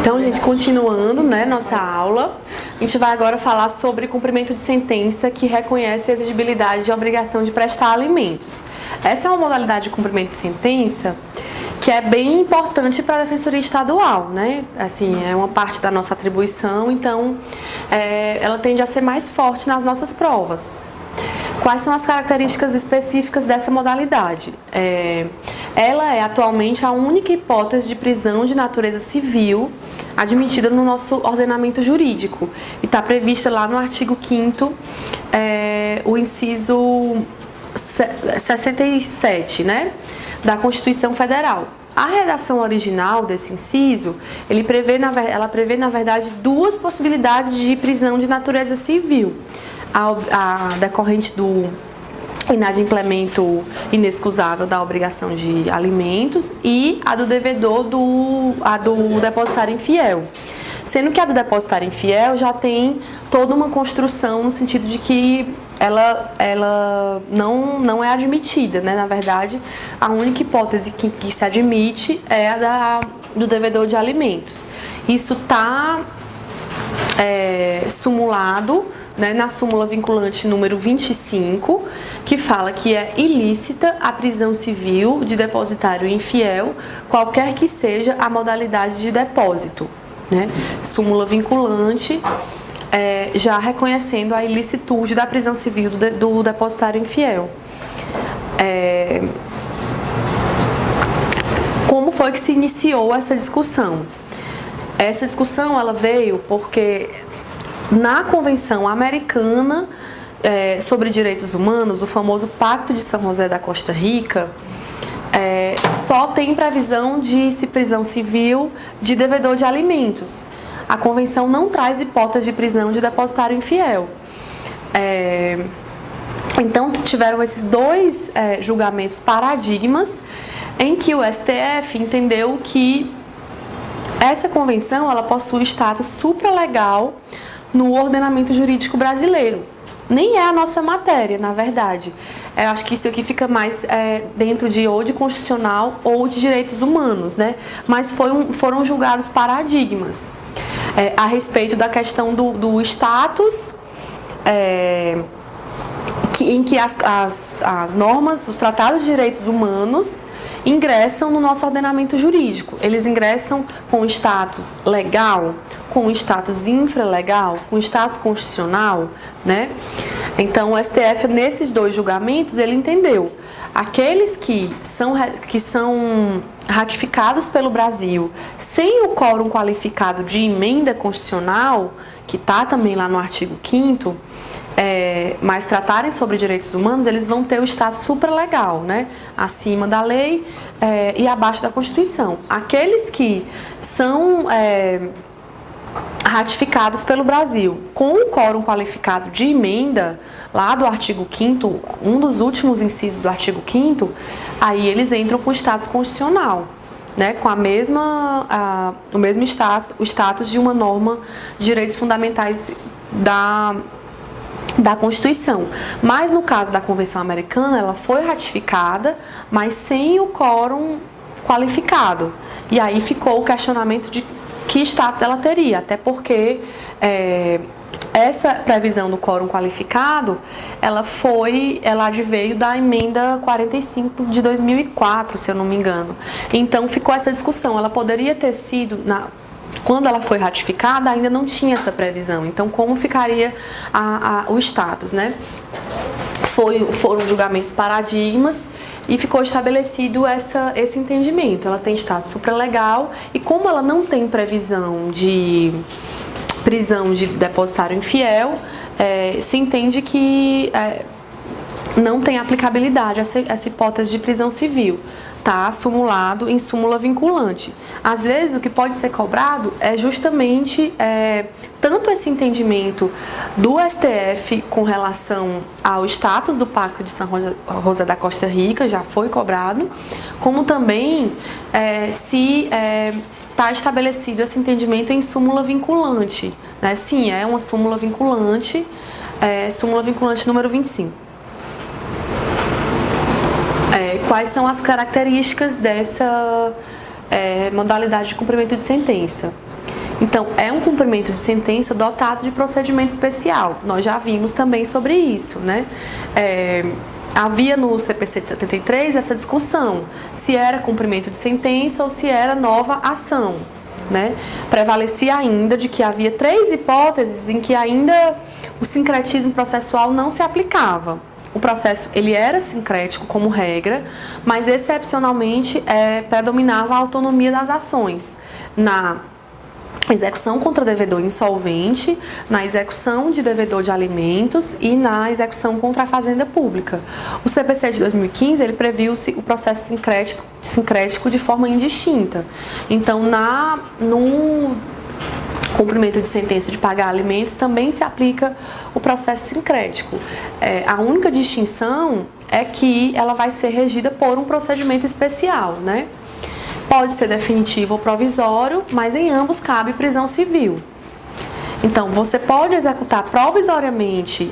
Então, gente, continuando, né, nossa aula, a gente vai agora falar sobre cumprimento de sentença que reconhece a exigibilidade de obrigação de prestar alimentos. Essa é uma modalidade de cumprimento de sentença que é bem importante para a Defensoria Estadual, né? Assim, é uma parte da nossa atribuição, então ela tende a ser mais forte nas nossas provas. Quais são as características específicas dessa modalidade? Ela é atualmente a única hipótese de prisão de natureza civil admitida no nosso ordenamento jurídico e está prevista lá no artigo 5º, o inciso 67, né, da Constituição Federal. A redação original desse inciso, ela prevê, na verdade, duas possibilidades de prisão de natureza civil. A decorrente do inadimplemento inexcusável da obrigação de alimentos e a do devedor a do depositário infiel. Sendo que a do depositário infiel já tem toda uma construção no sentido de que ela não é admitida, né? Na verdade, a única hipótese que se admite é a do devedor de alimentos. Isso está sumulado, né, na súmula vinculante número 25, que fala que é ilícita a prisão civil de depositário infiel, qualquer que seja a modalidade de depósito, né? Súmula vinculante, já reconhecendo a ilicitude da prisão civil do depositário infiel. Como foi que se iniciou essa discussão? Essa discussão ela veio porque na Convenção Americana sobre Direitos Humanos, o famoso Pacto de São José da Costa Rica, só tem previsão de prisão civil de devedor de alimentos. A Convenção não traz hipótese de prisão de depositário infiel. Então, tiveram esses dois julgamentos paradigmas em que o STF entendeu que essa convenção ela possui status supralegal no ordenamento jurídico brasileiro. Nem é a nossa matéria, na verdade. Eu acho que isso aqui fica mais dentro ou de constitucional ou de direitos humanos, né? Mas foram julgados paradigmas a respeito da questão do status, em que as normas, os tratados de direitos humanos ingressam no nosso ordenamento jurídico. Eles ingressam com status legal, com status infralegal, com status constitucional, né? Então, o STF, nesses dois julgamentos, ele entendeu aqueles que são ratificados pelo Brasil sem o quórum qualificado de emenda constitucional, que está também lá no artigo 5º, mas tratarem sobre direitos humanos, eles vão ter o status supralegal, né? Acima da lei e abaixo da Constituição. Aqueles que são ratificados pelo Brasil com o quórum qualificado de emenda, lá do artigo 5º, um dos últimos incisos do artigo 5º, aí eles entram com o status constitucional, né, com o mesmo status de uma norma de direitos fundamentais da Constituição. Mas no caso da Convenção Americana, ela foi ratificada, mas sem o quórum qualificado. E aí ficou o questionamento de que status ela teria, até porque essa previsão do quórum qualificado, ela adveio da emenda 45 de 2004, se eu não me engano. Então ficou essa discussão, ela poderia ter sido, quando ela foi ratificada, ainda não tinha essa previsão. Então, como ficaria o status, né? Foram julgamentos paradigmas e ficou estabelecido esse entendimento. Ela tem status supralegal e como ela não tem previsão de prisão de depositário infiel, se entende que não tem aplicabilidade essa hipótese de prisão civil. Está sumulado em súmula vinculante. Às vezes, o que pode ser cobrado é justamente tanto esse entendimento do STF com relação ao status do Pacto de São José da Costa Rica, já foi cobrado, como também se está estabelecido esse entendimento em súmula vinculante, né? Sim, é uma súmula vinculante número 25. Quais são as características dessa modalidade de cumprimento de sentença? Então, é um cumprimento de sentença dotado de procedimento especial. Nós já vimos também sobre isso, né? Havia no CPC de 73 essa discussão, se era cumprimento de sentença ou se era nova ação, né? Prevalecia ainda de que havia 3 hipóteses em que ainda o sincretismo processual não se aplicava. O processo ele era sincrético como regra, mas excepcionalmente predominava a autonomia das ações na execução contra devedor insolvente, na execução de devedor de alimentos e na execução contra a fazenda pública. O CPC de 2015 ele previu o processo sincrético de forma indistinta. Então, no cumprimento de sentença de pagar alimentos também se aplica o processo sincrético. A única distinção é que ela vai ser regida por um procedimento especial, né? Pode ser definitivo ou provisório, mas em ambos cabe prisão civil. Então, você pode executar provisoriamente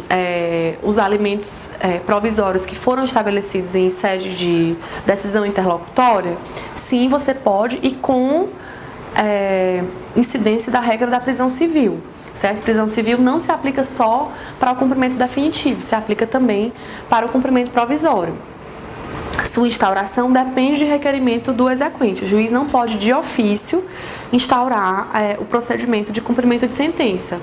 os alimentos provisórios que foram estabelecidos em sede de decisão interlocutória? Sim, você pode, e com incidência da regra da prisão civil, certo? Prisão civil não se aplica só para o cumprimento definitivo, se aplica também para o cumprimento provisório. Sua instauração depende de requerimento do exequente. O juiz não pode, de ofício, instaurar o procedimento de cumprimento de sentença.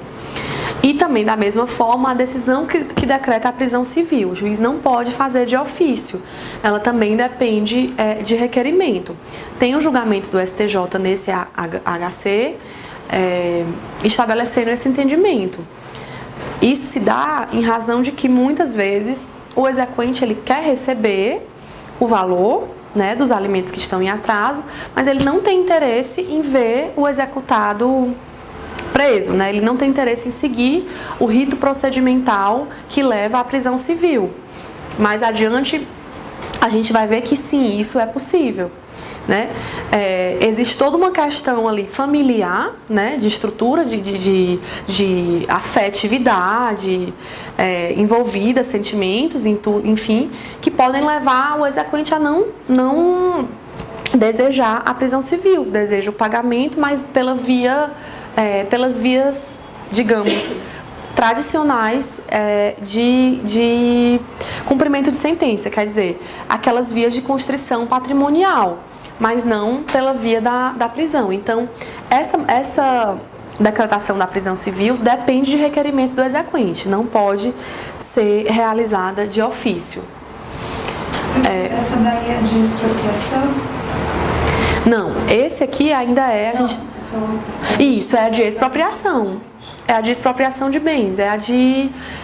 E também, da mesma forma, a decisão que decreta a prisão civil. O juiz não pode fazer de ofício. Ela também depende de requerimento. Tem um julgamento do STJ nesse HC estabelecendo esse entendimento. Isso se dá em razão de que, muitas vezes, o exequente ele quer receber o valor, né, dos alimentos que estão em atraso, mas ele não tem interesse em ver o executado preso, né? Ele não tem interesse em seguir o rito procedimental que leva à prisão civil. Mais adiante, a gente vai ver que sim, isso é possível, né? Existe toda uma questão ali familiar, né, de estrutura, de afetividade envolvida, sentimentos, enfim, que podem levar o exequente a não desejar a prisão civil, deseja o pagamento, mas pelas vias, digamos, tradicionais de cumprimento de sentença, quer dizer, aquelas vias de constrição patrimonial, mas não pela via da prisão. Então, essa decretação da prisão civil depende de requerimento do exequente, não pode ser realizada de ofício. Essa daí é de expropriação? Não, esse aqui ainda Isso, é a de expropriação. É a de expropriação de bens, é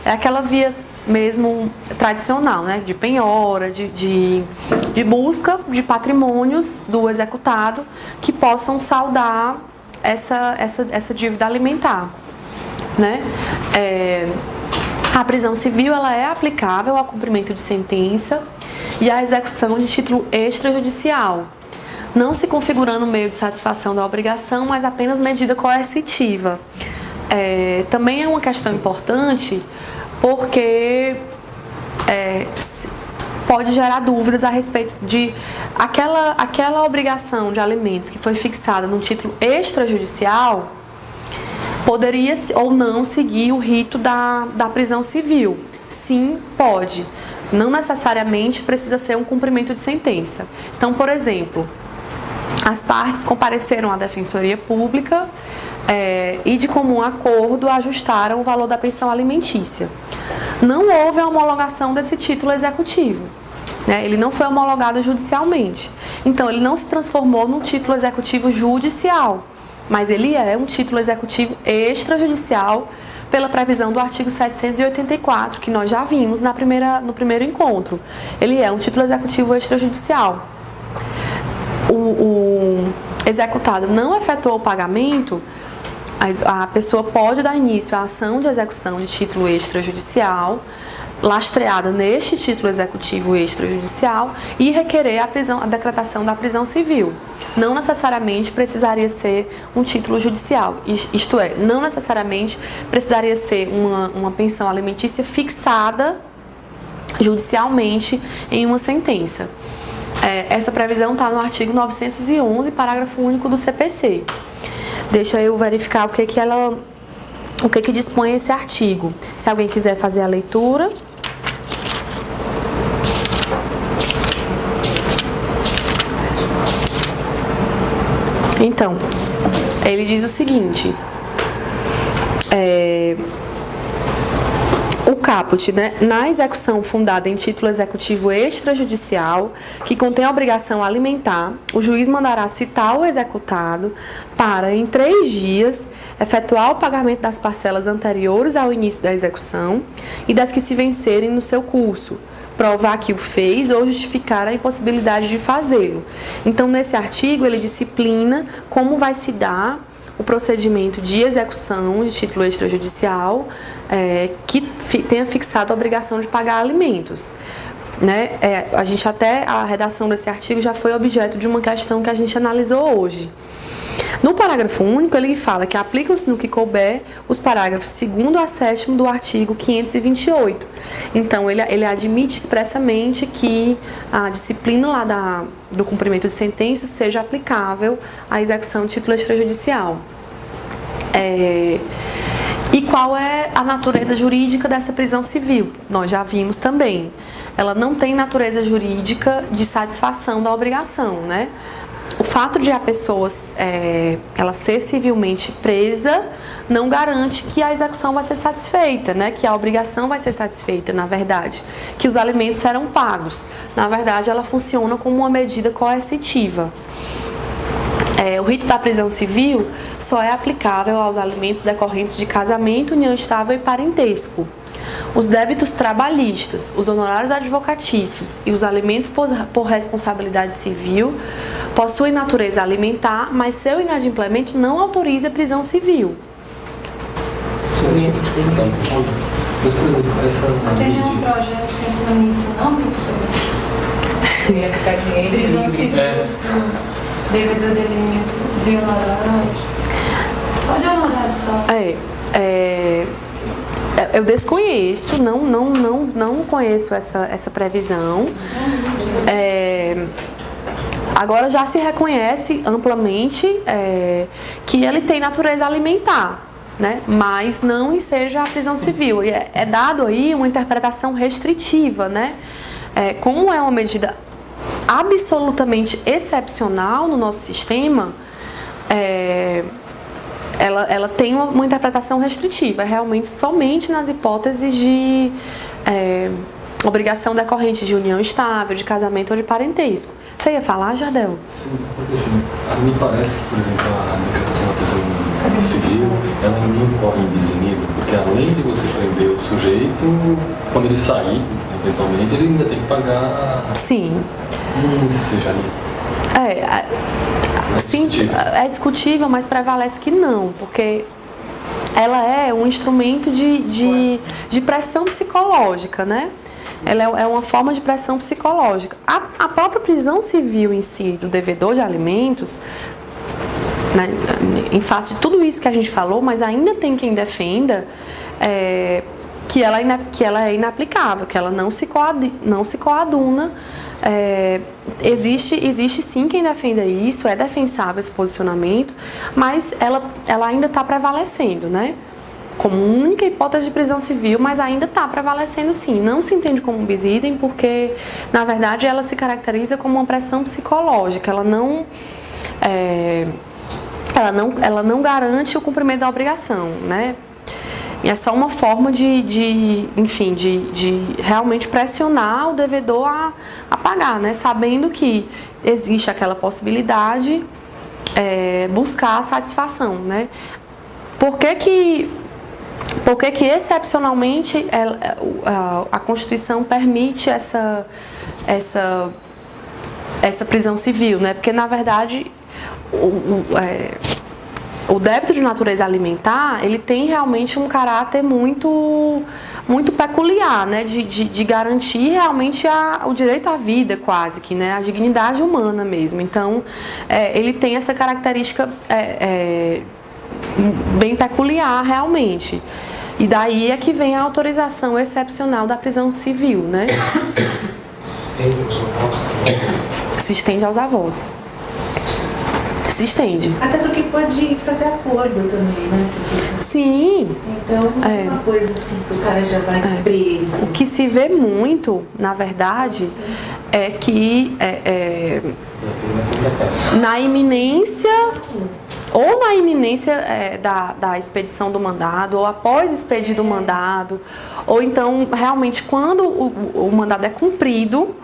aquela via mesmo tradicional, né, de penhora, de busca de patrimônios do executado que possam saldar essa dívida alimentar, né? A prisão civil ela é aplicável ao cumprimento de sentença e à execução de título extrajudicial, não se configurando meio de satisfação da obrigação, mas apenas medida coercitiva. Também é uma questão importante porque pode gerar dúvidas a respeito de aquela obrigação de alimentos que foi fixada no título extrajudicial poderia ou não seguir o rito da prisão civil. Sim, pode. Não necessariamente precisa ser um cumprimento de sentença. Então, por exemplo, as partes compareceram à Defensoria Pública e, de comum acordo, ajustaram o valor da pensão alimentícia. Não houve a homologação desse título executivo, né? Ele não foi homologado judicialmente. Então, ele não se transformou num título executivo judicial, mas ele é um título executivo extrajudicial pela previsão do artigo 784, que nós já vimos no primeiro encontro. Ele é um título executivo extrajudicial. O executado não efetuou o pagamento, a pessoa pode dar início à ação de execução de título extrajudicial, lastreada neste título executivo extrajudicial, e requerer a decretação da prisão civil. Não necessariamente precisaria ser um título judicial, isto é, não necessariamente precisaria ser uma pensão alimentícia fixada judicialmente em uma sentença. Essa previsão está no artigo 911, parágrafo único do CPC. Deixa eu verificar o que dispõe esse artigo. Se alguém quiser fazer a leitura. Então, ele diz o seguinte, o caput, né, na execução fundada em título executivo extrajudicial, que contém a obrigação alimentar, o juiz mandará citar o executado para, em 3 dias, efetuar o pagamento das parcelas anteriores ao início da execução e das que se vencerem no seu curso, provar que o fez ou justificar a impossibilidade de fazê-lo. Então, nesse artigo, ele disciplina como vai se dar o procedimento de execução de título extrajudicial que tenha fixado a obrigação de pagar alimentos. Né? A redação desse artigo já foi objeto de uma questão que a gente analisou hoje. No parágrafo único, ele fala que aplicam-se no que couber os parágrafos 2º a 7º do artigo 528. Então, ele admite expressamente que a disciplina lá do cumprimento de sentença seja aplicável à execução de título extrajudicial. E qual é a natureza jurídica dessa prisão civil? Nós já vimos também. Ela não tem natureza jurídica de satisfação da obrigação, né? O fato de a pessoa ela ser civilmente presa não garante que a execução vai ser satisfeita, né? Que a obrigação vai ser satisfeita, na verdade, que os alimentos serão pagos. Na verdade, ela funciona como uma medida coercitiva. O rito da prisão civil só é aplicável aos alimentos decorrentes de casamento, união estável e parentesco. Os débitos trabalhistas, os honorários advocatícios e os alimentos por responsabilidade civil possuem natureza alimentar, mas seu inadimplemento não autoriza a prisão civil. Mas, por exemplo, Não tem nenhum projeto pensando nisso, não, professor? Ia ficar dinheiro e Prisão civil, devedor de alimento de honorários. Só de honorários só. Eu desconheço, não conheço essa previsão. Agora já se reconhece amplamente que ele tem natureza alimentar, né? Mas não enseja a prisão civil. E é dado aí uma interpretação restritiva, né? Como é uma medida absolutamente excepcional no nosso sistema, ela tem uma interpretação restritiva, realmente somente nas hipóteses de obrigação decorrente de união estável, de casamento ou de parentesco. Você ia falar, Jardel? Sim, porque assim, me parece que, por exemplo, a decretação da prisão civil, ela não incorre em desinido, porque além de você prender o sujeito, quando ele sair, eventualmente, ele ainda tem que pagar... Sim. Seja ali. Sim, é discutível, mas prevalece que não, porque ela é um instrumento de pressão psicológica, né? Ela é uma forma de pressão psicológica. A própria prisão civil em si, do devedor de alimentos, né, em face de tudo isso que a gente falou, mas ainda tem quem defenda que ela é inaplicável, que ela não se coaduna. Existe sim quem defenda isso, é defensável esse posicionamento, mas ela ainda está prevalecendo, né? Como única hipótese de prisão civil, mas ainda está prevalecendo sim. Não se entende como bis idem, porque, na verdade, ela se caracteriza como uma pressão psicológica. Ela não garante o cumprimento da obrigação, né? E é só uma forma de realmente pressionar o devedor a pagar, né? Sabendo que existe aquela possibilidade, buscar a satisfação, né? Por que excepcionalmente a Constituição permite essa prisão civil, né? Porque, na verdade, o débito de natureza alimentar, ele tem realmente um caráter muito peculiar, né? De garantir realmente o direito à vida, quase que, né? A dignidade humana mesmo. Então, ele tem essa característica bem peculiar, realmente. E daí é que vem a autorização excepcional da prisão civil, né? Se estende aos avós. se estende. Até porque pode fazer acordo também, né? Porque, Sim. então não é uma coisa assim que o cara já vai preso. O que se vê muito, na verdade, é que na iminência, ou na iminência da expedição do mandado, ou após expedido o mandado, ou então realmente quando o mandado é cumprido,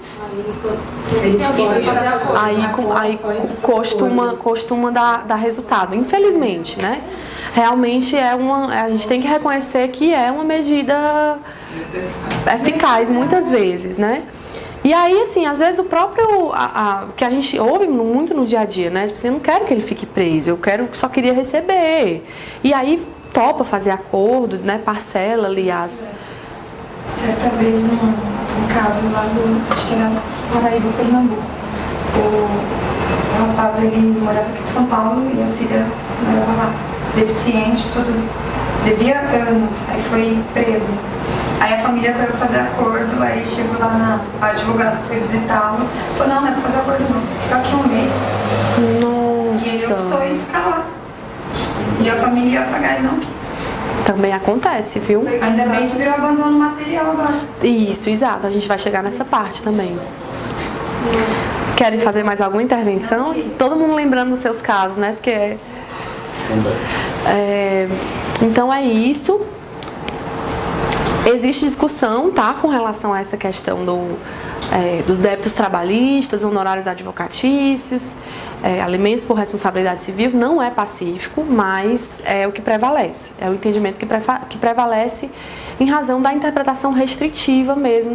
aí costuma dar resultado, infelizmente, né? Realmente a gente tem que reconhecer que é uma medida eficaz muitas vezes, né? E aí, assim, às vezes o próprio, que a gente ouve muito no dia a dia, né? Tipo assim, eu não quero que ele fique preso, só queria receber. E aí topa fazer acordo, né? Parcela ali as... Certa vez, um caso lá acho que era Paraíba, Pernambuco. O rapaz, ele morava aqui em São Paulo e a filha morava lá. Deficiente, tudo. Devia anos, aí foi presa. Aí a família foi fazer acordo, aí chegou lá a advogada foi visitá-lo, falou, não é pra fazer acordo não, fica aqui um mês. Nossa. E ele optou em ficar lá. E a família ia pagar e não quis. Também acontece, viu? Ainda bem que virou abandono material agora. Isso, exato, a gente vai chegar nessa parte também. Querem fazer mais alguma intervenção? Todo mundo lembrando dos seus casos, né? Porque então é isso. Existe discussão, tá, com relação a essa questão dos débitos trabalhistas, honorários advocatícios, alimentos por responsabilidade civil. Não é pacífico, mas é o que prevalece. É o entendimento que prevalece em razão da interpretação restritiva mesmo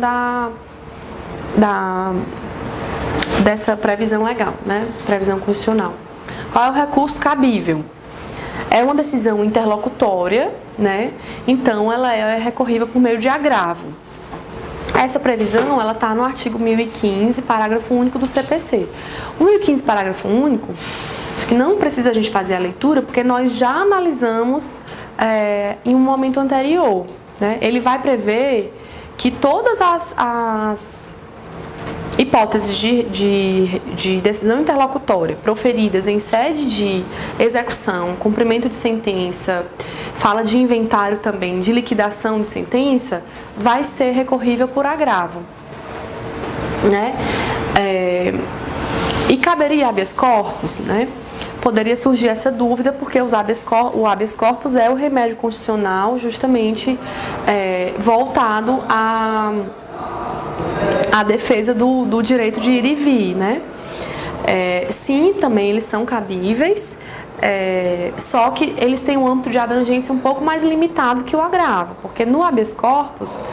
dessa previsão legal, né? Previsão constitucional. Qual é o recurso cabível? É uma decisão interlocutória, né? Então ela é recorrível por meio de agravo. Essa previsão, ela está no artigo 1015, parágrafo único do CPC. O 1015, parágrafo único, acho que não precisa a gente fazer a leitura, porque nós já analisamos em um momento anterior, né? Ele vai prever que todas as hipóteses de decisão interlocutória proferidas em sede de execução, cumprimento de sentença, fala de inventário também, de liquidação de sentença, vai ser recorrível por agravo, né? E caberia habeas corpus, né? Poderia surgir essa dúvida, porque o habeas corpus é o remédio constitucional justamente voltado a defesa do direito de ir e vir, né? Sim, também eles são cabíveis, só que eles têm um âmbito de abrangência um pouco mais limitado que o agravo, porque no habeas corpus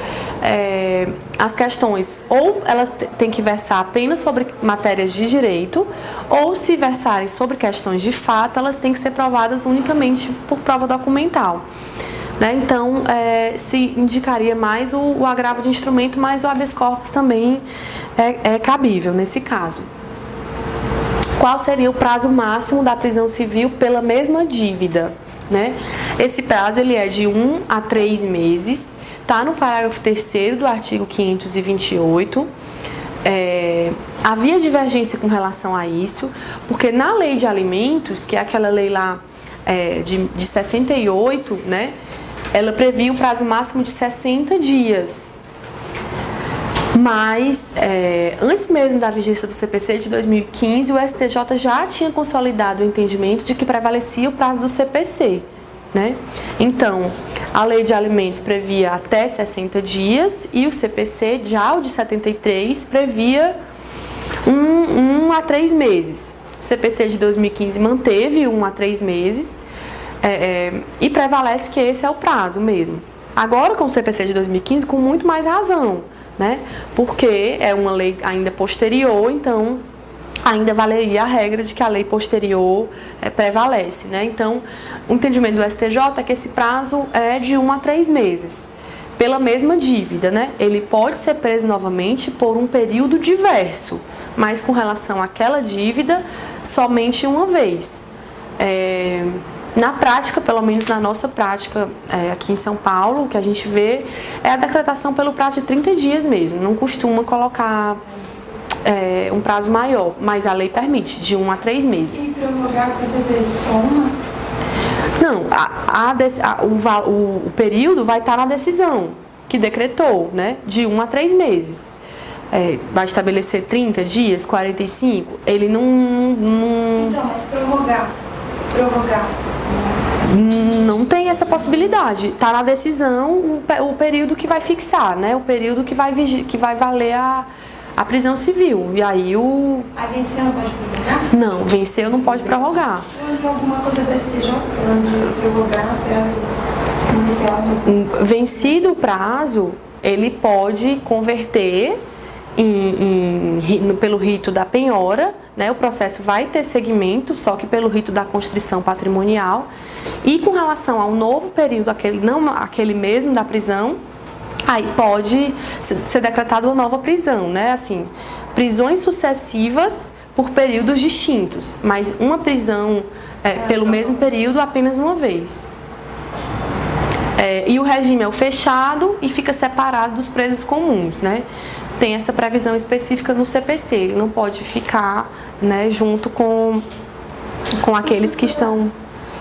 as questões ou elas têm que versar apenas sobre matérias de direito, ou se versarem sobre questões de fato, elas têm que ser provadas unicamente por prova documental. Né? Então, se indicaria mais o agravo de instrumento, mas o habeas corpus também é cabível nesse caso. Qual seria o prazo máximo da prisão civil pela mesma dívida? Né? Esse prazo ele é de 1 a 3 meses, está no parágrafo 3º do artigo 528. Havia divergência com relação a isso, porque na lei de alimentos, que é aquela lei lá de 68, né? Ela previa o prazo máximo de 60 dias. Mas, antes mesmo da vigência do CPC de 2015, o STJ já tinha consolidado o entendimento de que prevalecia o prazo do CPC. Né? Então, a lei de alimentos previa até 60 dias e o CPC, já o de 73, previa 1 a 3 meses. O CPC de 2015 manteve 1 a 3 meses. E prevalece que esse é o prazo mesmo. Agora, com o CPC de 2015, com muito mais razão, né? Porque é uma lei ainda posterior, então ainda valeria a regra de que a lei posterior prevalece, né? Então, o entendimento do STJ é que esse prazo é de 1 a 3 meses, pela mesma dívida, né? Ele pode ser preso novamente por um período diverso, mas com relação àquela dívida, somente uma vez. Na prática, pelo menos na nossa prática aqui em São Paulo, o que a gente vê é a decretação pelo prazo de 30 dias mesmo. Não costuma colocar um prazo maior, mas a lei permite, de 1 a 3 meses. E prorrogar quantas vezes? Só uma? Não, o período vai estar na decisão que decretou, né? De 1 a 3 meses. Vai estabelecer 30 dias, 45, ele não... Então, mas prorrogar. Não tem essa possibilidade. Está na decisão o período que vai fixar, né? O período que vai valer a prisão civil. E aí A venceu não pode prorrogar? Não, venceu não pode prorrogar. Eu vi alguma coisa do STJ falando de prorrogar prazo inicial. Vencido o prazo, ele pode converter pelo rito da penhora, né? O processo vai ter seguimento, só que pelo rito da constrição patrimonial. E com relação ao novo período, aquele mesmo da prisão, aí pode ser decretada uma nova prisão, né? Assim, prisões sucessivas por períodos distintos, mas uma prisão pelo mesmo período apenas uma vez. E o regime é o fechado e fica separado dos presos comuns, né? Tem essa previsão específica no CPC, ele não pode ficar, né, junto com aqueles que estão...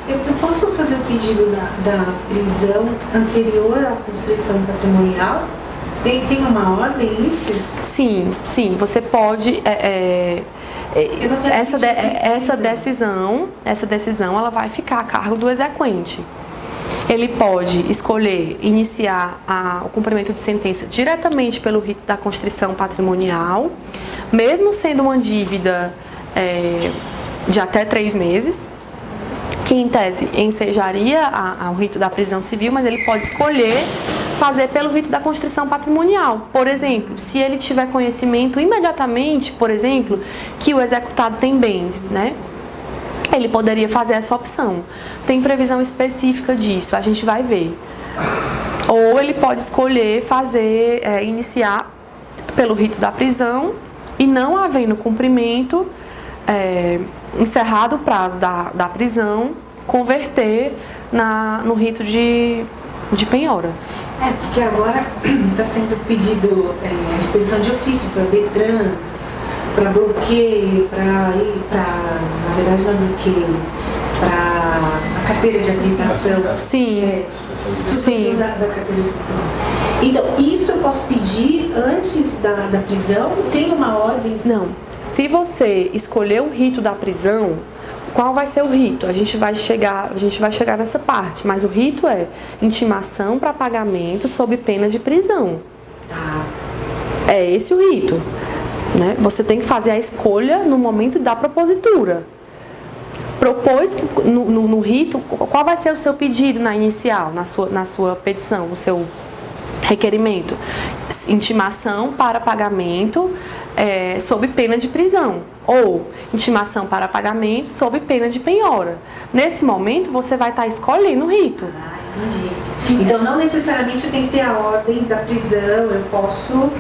Eu posso fazer o pedido da prisão anterior à constrição patrimonial? Tem uma ordem isso? Sim, você pode... Essa decisão ela vai ficar a cargo do exequente. Ele pode escolher iniciar o cumprimento de sentença diretamente pelo rito da constrição patrimonial, mesmo sendo uma dívida de até 3 meses, que em tese ensejaria ao rito da prisão civil, mas ele pode escolher fazer pelo rito da constrição patrimonial. Por exemplo, se ele tiver conhecimento imediatamente, por exemplo, que o executado tem bens, né? Ele poderia fazer essa opção. Tem previsão específica disso, a gente vai ver. Ou ele pode escolher iniciar pelo rito da prisão e, não havendo cumprimento, encerrado o prazo da prisão, converter no rito de penhora. Porque agora está sendo pedido a expedição de ofício para Detran, para bloqueio, na verdade não é bloqueio, para a carteira de habilitação. Sim. Suspensão da carteira de habilitação. Então, isso eu posso pedir antes da prisão? Tem uma ordem? Não. Se você escolher o rito da prisão, qual vai ser o rito? A gente vai chegar nessa parte, mas o rito é intimação para pagamento sob pena de prisão. Tá. É esse o rito. Né? Você tem que fazer a escolha no momento da propositura. Propôs no rito, qual vai ser o seu pedido na inicial, na sua petição, o seu requerimento? Intimação para pagamento sob pena de prisão, ou intimação para pagamento sob pena de penhora. Nesse momento, você vai estar escolhendo o rito. Entendi. Então, não necessariamente eu tenho que ter a ordem da prisão, eu posso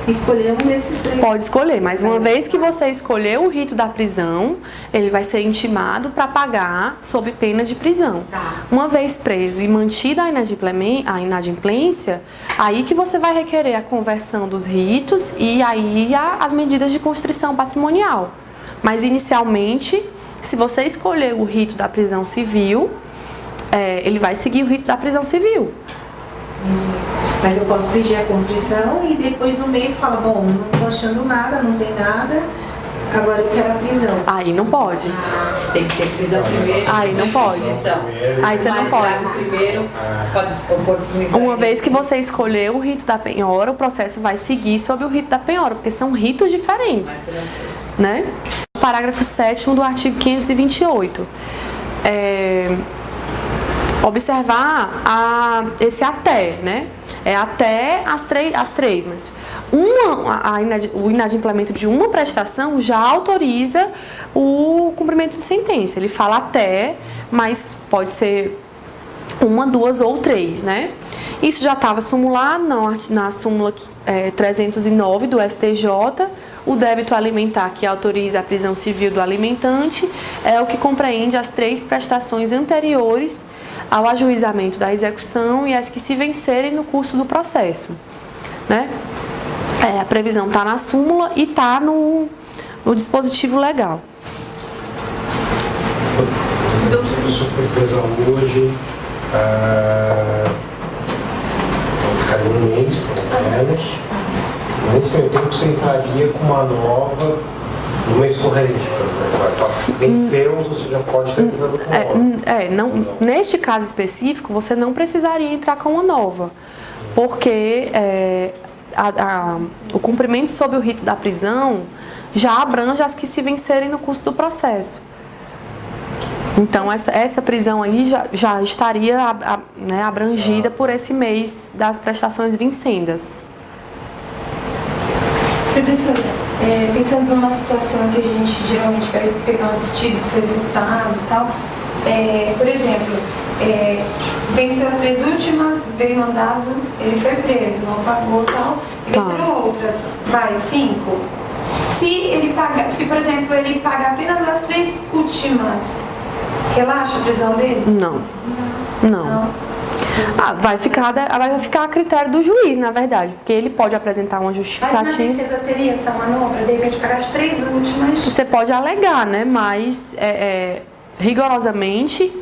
escolher um desses 3. Pode escolher, mas uma vez que você escolher o rito da prisão, ele vai ser intimado para pagar sob pena de prisão. Tá. Uma vez preso e mantida a inadimplência, aí que você vai requerer a conversão dos ritos e aí as medidas de constrição patrimonial. Mas inicialmente, se você escolher o rito da prisão civil, ele vai seguir o rito da prisão civil. Mas eu posso pedir a constrição e depois no meio fala, bom, não estou achando nada, não tem nada, agora eu quero a prisão. Aí não pode. Tem que ter prisão primeiro. Aí não pode. Aí você não pode. Primeiro, pode oportunizar. Uma vez que você escolheu o rito da penhora, o processo vai seguir sob o rito da penhora, porque são ritos diferentes, né? Parágrafo 7º do artigo 528. Observar esse até, né? É até as três, mas o inadimplemento de uma prestação já autoriza o cumprimento de sentença. Ele fala até, mas pode ser 1, 2 ou 3, né? Isso já estava simulado na súmula 309 do STJ. O débito alimentar que autoriza a prisão civil do alimentante é o que compreende as 3 prestações anteriores ao ajuizamento da execução e as que se vencerem no curso do processo, né? A previsão está na súmula e está no dispositivo legal. Se a pessoa for presa hoje, então ficaria um mês, pelo menos. Nesse meio tempo você entraria com uma nova no mês corrente. Venceu, você já pode ter entrado com nova. Neste caso específico, você não precisaria entrar com uma nova, porque o cumprimento sob o rito da prisão já abrange as que se vencerem no curso do processo. Então, essa prisão aí já estaria abrangida por esse mês das prestações vincendas. Professora, pensando numa situação que a gente geralmente vai pegar um assistido que foi executado e tal, por exemplo, venceu as 3 últimas, veio mandado, ele foi preso, não pagou e tal, e venceram outras, 5. Se, por exemplo, ele pagar apenas as 3 últimas, relaxa a prisão dele? Não. Vai ficar a critério do juiz, na verdade, porque ele pode apresentar uma justificativa. Mas na defesa teria essa manobra, de repente pagar as 3 últimas? Você pode alegar, né? Mas rigorosamente,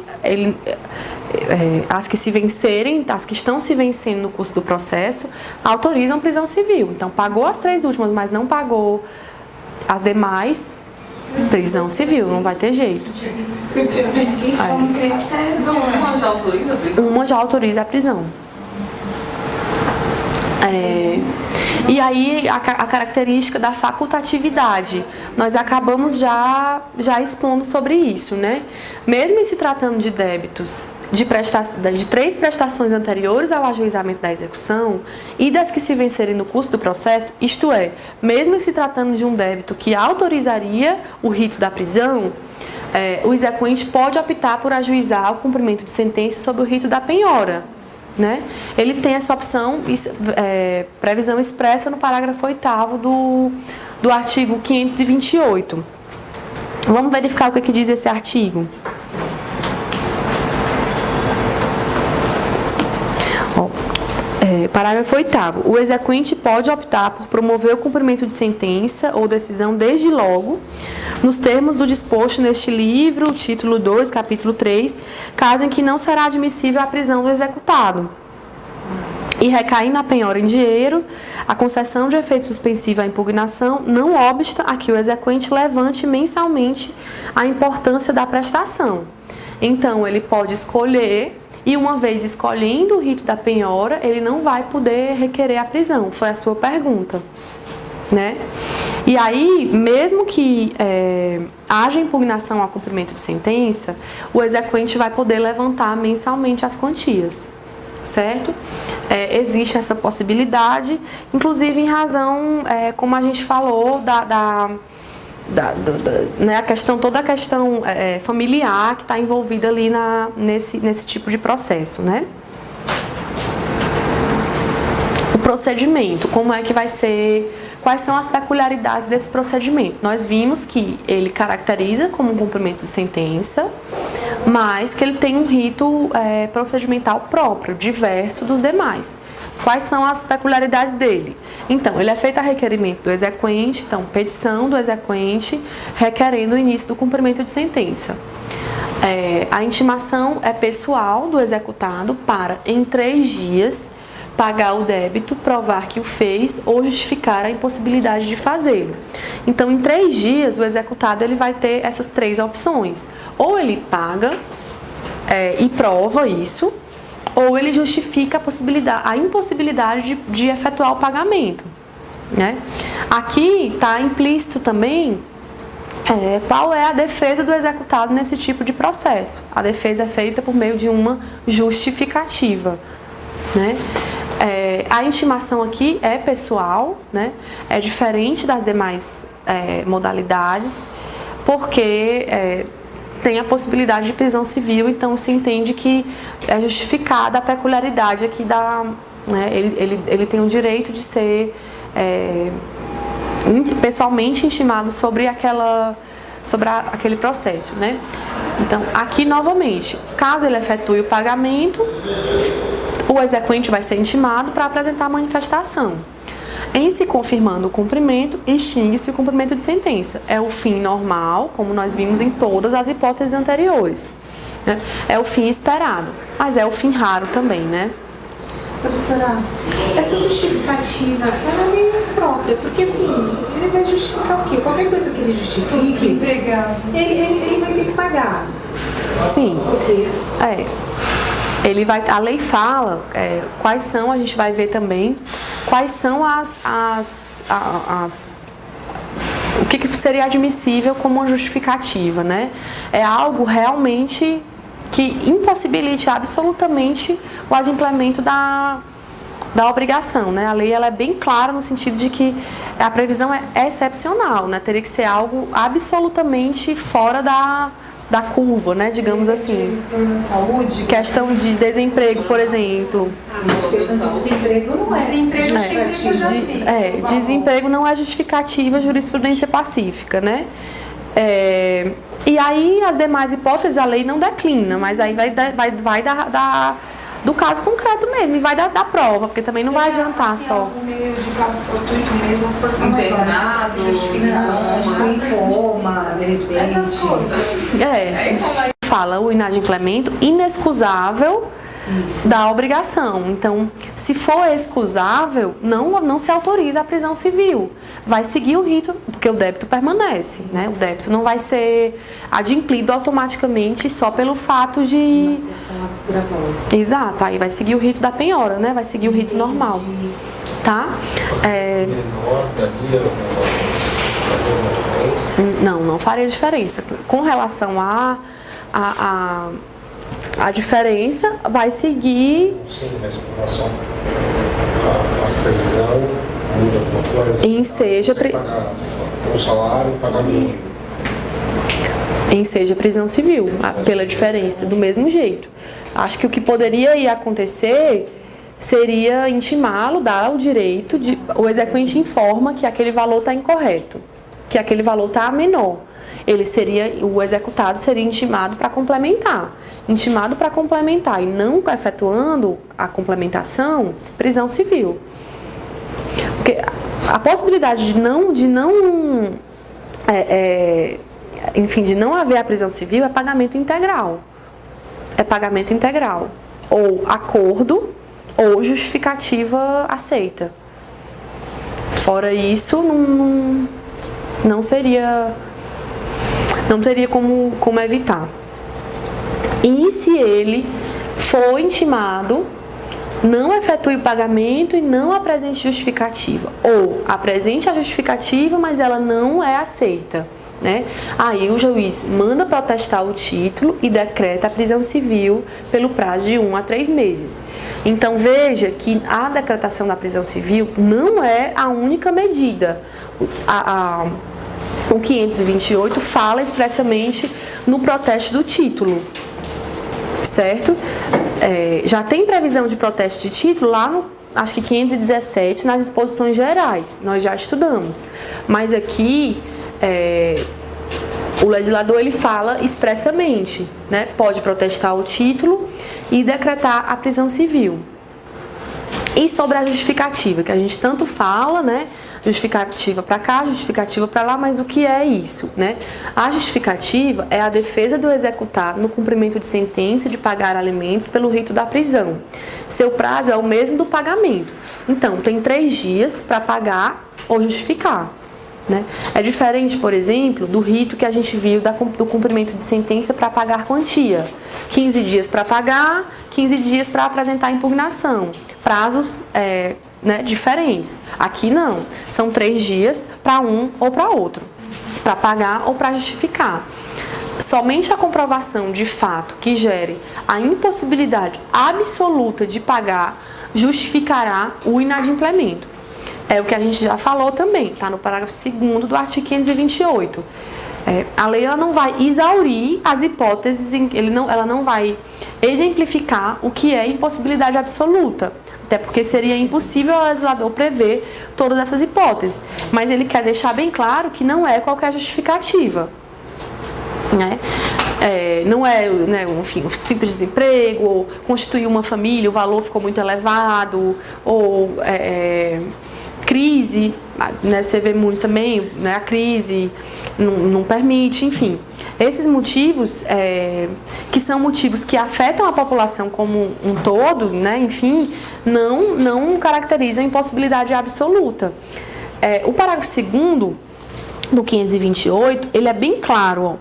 as que se vencerem, as que estão se vencendo no curso do processo, autorizam prisão civil. Então, pagou as 3 últimas, mas não pagou as demais, prisão civil, não vai ter jeito. Uma já autoriza a prisão? Uma já autoriza a prisão. E aí, a característica da facultatividade. Nós acabamos já expondo sobre isso, né? Mesmo em se tratando de débitos de 3 prestações anteriores ao ajuizamento da execução e das que se vencerem no curso do processo, isto é, mesmo em se tratando de um débito que autorizaria o rito da prisão, o exequente pode optar por ajuizar o cumprimento de sentença sob o rito da penhora, né? Ele tem essa opção, previsão expressa no parágrafo 8º do artigo 528. Vamos verificar o que diz esse artigo. Parágrafo 8º. O exequente pode optar por promover o cumprimento de sentença ou decisão desde logo, nos termos do disposto neste livro, título 2, capítulo 3, caso em que não será admissível a prisão do executado. E recair na penhora em dinheiro, a concessão de efeito suspensivo à impugnação, não obsta a que o exequente levante mensalmente a importância da prestação. Então, ele pode escolher, e uma vez escolhendo o rito da penhora, ele não vai poder requerer a prisão. Foi a sua pergunta, né? E aí, mesmo que haja impugnação ao cumprimento de sentença, o exequente vai poder levantar mensalmente as quantias, certo? Existe essa possibilidade, inclusive em razão, como a gente falou, né, toda a questão familiar que está envolvida ali nesse tipo de processo, né? O procedimento, como é que vai ser, quais são as peculiaridades desse procedimento? Nós vimos que ele caracteriza como um cumprimento de sentença, mas que ele tem um rito procedimental próprio, diverso dos demais. Quais são as peculiaridades dele? Então, ele é feito a requerimento do exequente, então, petição do exequente requerendo o início do cumprimento de sentença. A intimação é pessoal do executado para, em 3 dias, pagar o débito, provar que o fez ou justificar a impossibilidade de fazê-lo. Então, em 3 dias, o executado ele vai ter essas 3 opções. Ou ele paga e prova isso, ou ele justifica a impossibilidade de efetuar o pagamento, né? Aqui está implícito também qual é a defesa do executado nesse tipo de processo. A defesa é feita por meio de uma justificativa, né? A intimação aqui é pessoal, né? É diferente das demais modalidades, porque tem a possibilidade de prisão civil, então se entende que é justificada a peculiaridade aqui né, ele tem o direito de ser pessoalmente intimado sobre aquele processo, né? Então, aqui novamente, caso ele efetue o pagamento, o exequente vai ser intimado para apresentar a manifestação. Em se confirmando o cumprimento, extingue-se o cumprimento de sentença. É o fim normal, como nós vimos em todas as hipóteses anteriores, né? É o fim esperado, mas é o fim raro também, né? Professora, essa justificativa, ela é meio própria, porque assim, ele vai justificar o quê? Qualquer coisa que ele justifique, Desempregado. ele vai ter que pagar. Sim. Porque A lei fala quais são, a gente vai ver também, quais são o que seria admissível como uma justificativa, né? É algo realmente que impossibilite absolutamente o adimplemento da obrigação, né? A lei ela é bem clara no sentido de que a previsão é excepcional, né? Teria que ser algo absolutamente fora da curva, né? Digamos assim. Problema de saúde. Questão de desemprego, por exemplo. mas questão de desemprego não é Desemprego justificativa. Desemprego não é justificativa, jurisprudência pacífica, né? E aí, as demais hipóteses, a lei não declina, mas aí vai do caso concreto mesmo, e vai da prova, porque também não vai adiantar só. Algum meio de caso fortuito mesmo, força maior. Internado, Acho que em coma, de repente. Essas coisas. Fala o inadimplemento inexcusável da obrigação. Então, se for excusável, não se autoriza a prisão civil. Vai seguir o rito, porque o débito permanece, né? O débito não vai ser adimplido automaticamente só pelo fato de... Exato, aí vai seguir o rito da penhora, né? Vai seguir o rito normal, tá? Menor daria uma diferença? Não faria diferença. Com relação à diferença, vai seguir... Sim, mas com relação à previsão, muda alguma coisa? Enseja Pagar um salário, pagar meio. Enseja prisão civil, pela diferença, do mesmo jeito. Acho que o que poderia acontecer seria intimá-lo, dar o direito, o exequente informa que aquele valor está incorreto, que aquele valor está menor. O executado seria intimado para complementar. Intimado para complementar e não efetuando a complementação, prisão civil. Porque a possibilidade de não haver a prisão civil é pagamento integral. É pagamento integral. Ou acordo, ou justificativa aceita. Fora isso, não teria como evitar. E se ele for intimado, não efetue o pagamento e não apresente justificativa. Ou apresente a justificativa, mas ela não é aceita, né? Aí o juiz manda protestar o título e decreta a prisão civil pelo prazo de 1 a 3 meses. Então veja que a decretação da prisão civil não é a única medida. O 528 fala expressamente no protesto do título, certo? Já tem previsão de protesto de título lá no, acho que 517, nas disposições gerais, nós já estudamos. Mas aqui, o legislador ele fala expressamente, né? Pode protestar o título e decretar a prisão civil. E sobre a justificativa, que a gente tanto fala, né? Justificativa para cá, justificativa para lá, mas o que é isso, né? A justificativa é a defesa do executado no cumprimento de sentença de pagar alimentos pelo rito da prisão. Seu prazo é o mesmo do pagamento. Então, tem 3 dias para pagar ou justificar, né? É diferente, por exemplo, do rito que a gente viu do cumprimento de sentença para pagar quantia. 15 dias para pagar, 15 dias para apresentar a impugnação. Prazos diferentes. Aqui não. São 3 dias para um ou para outro. Para pagar ou para justificar. Somente a comprovação de fato que gere a impossibilidade absoluta de pagar justificará o inadimplemento. É o que a gente já falou também, está no parágrafo 2º do artigo 528. A lei ela não vai exaurir as hipóteses, ela não vai exemplificar o que é impossibilidade absoluta, até porque seria impossível ao legislador prever todas essas hipóteses, mas ele quer deixar bem claro que não é qualquer justificativa, né? Não é, né, enfim, um simples desemprego, ou constituir uma família, o valor ficou muito elevado, ou crise, né, você vê muito também, né, a crise não permite, enfim. Esses motivos, que são motivos que afetam a população como um todo, né, enfim, não caracterizam impossibilidade absoluta. O parágrafo 2º do 528, ele é bem claro, ó,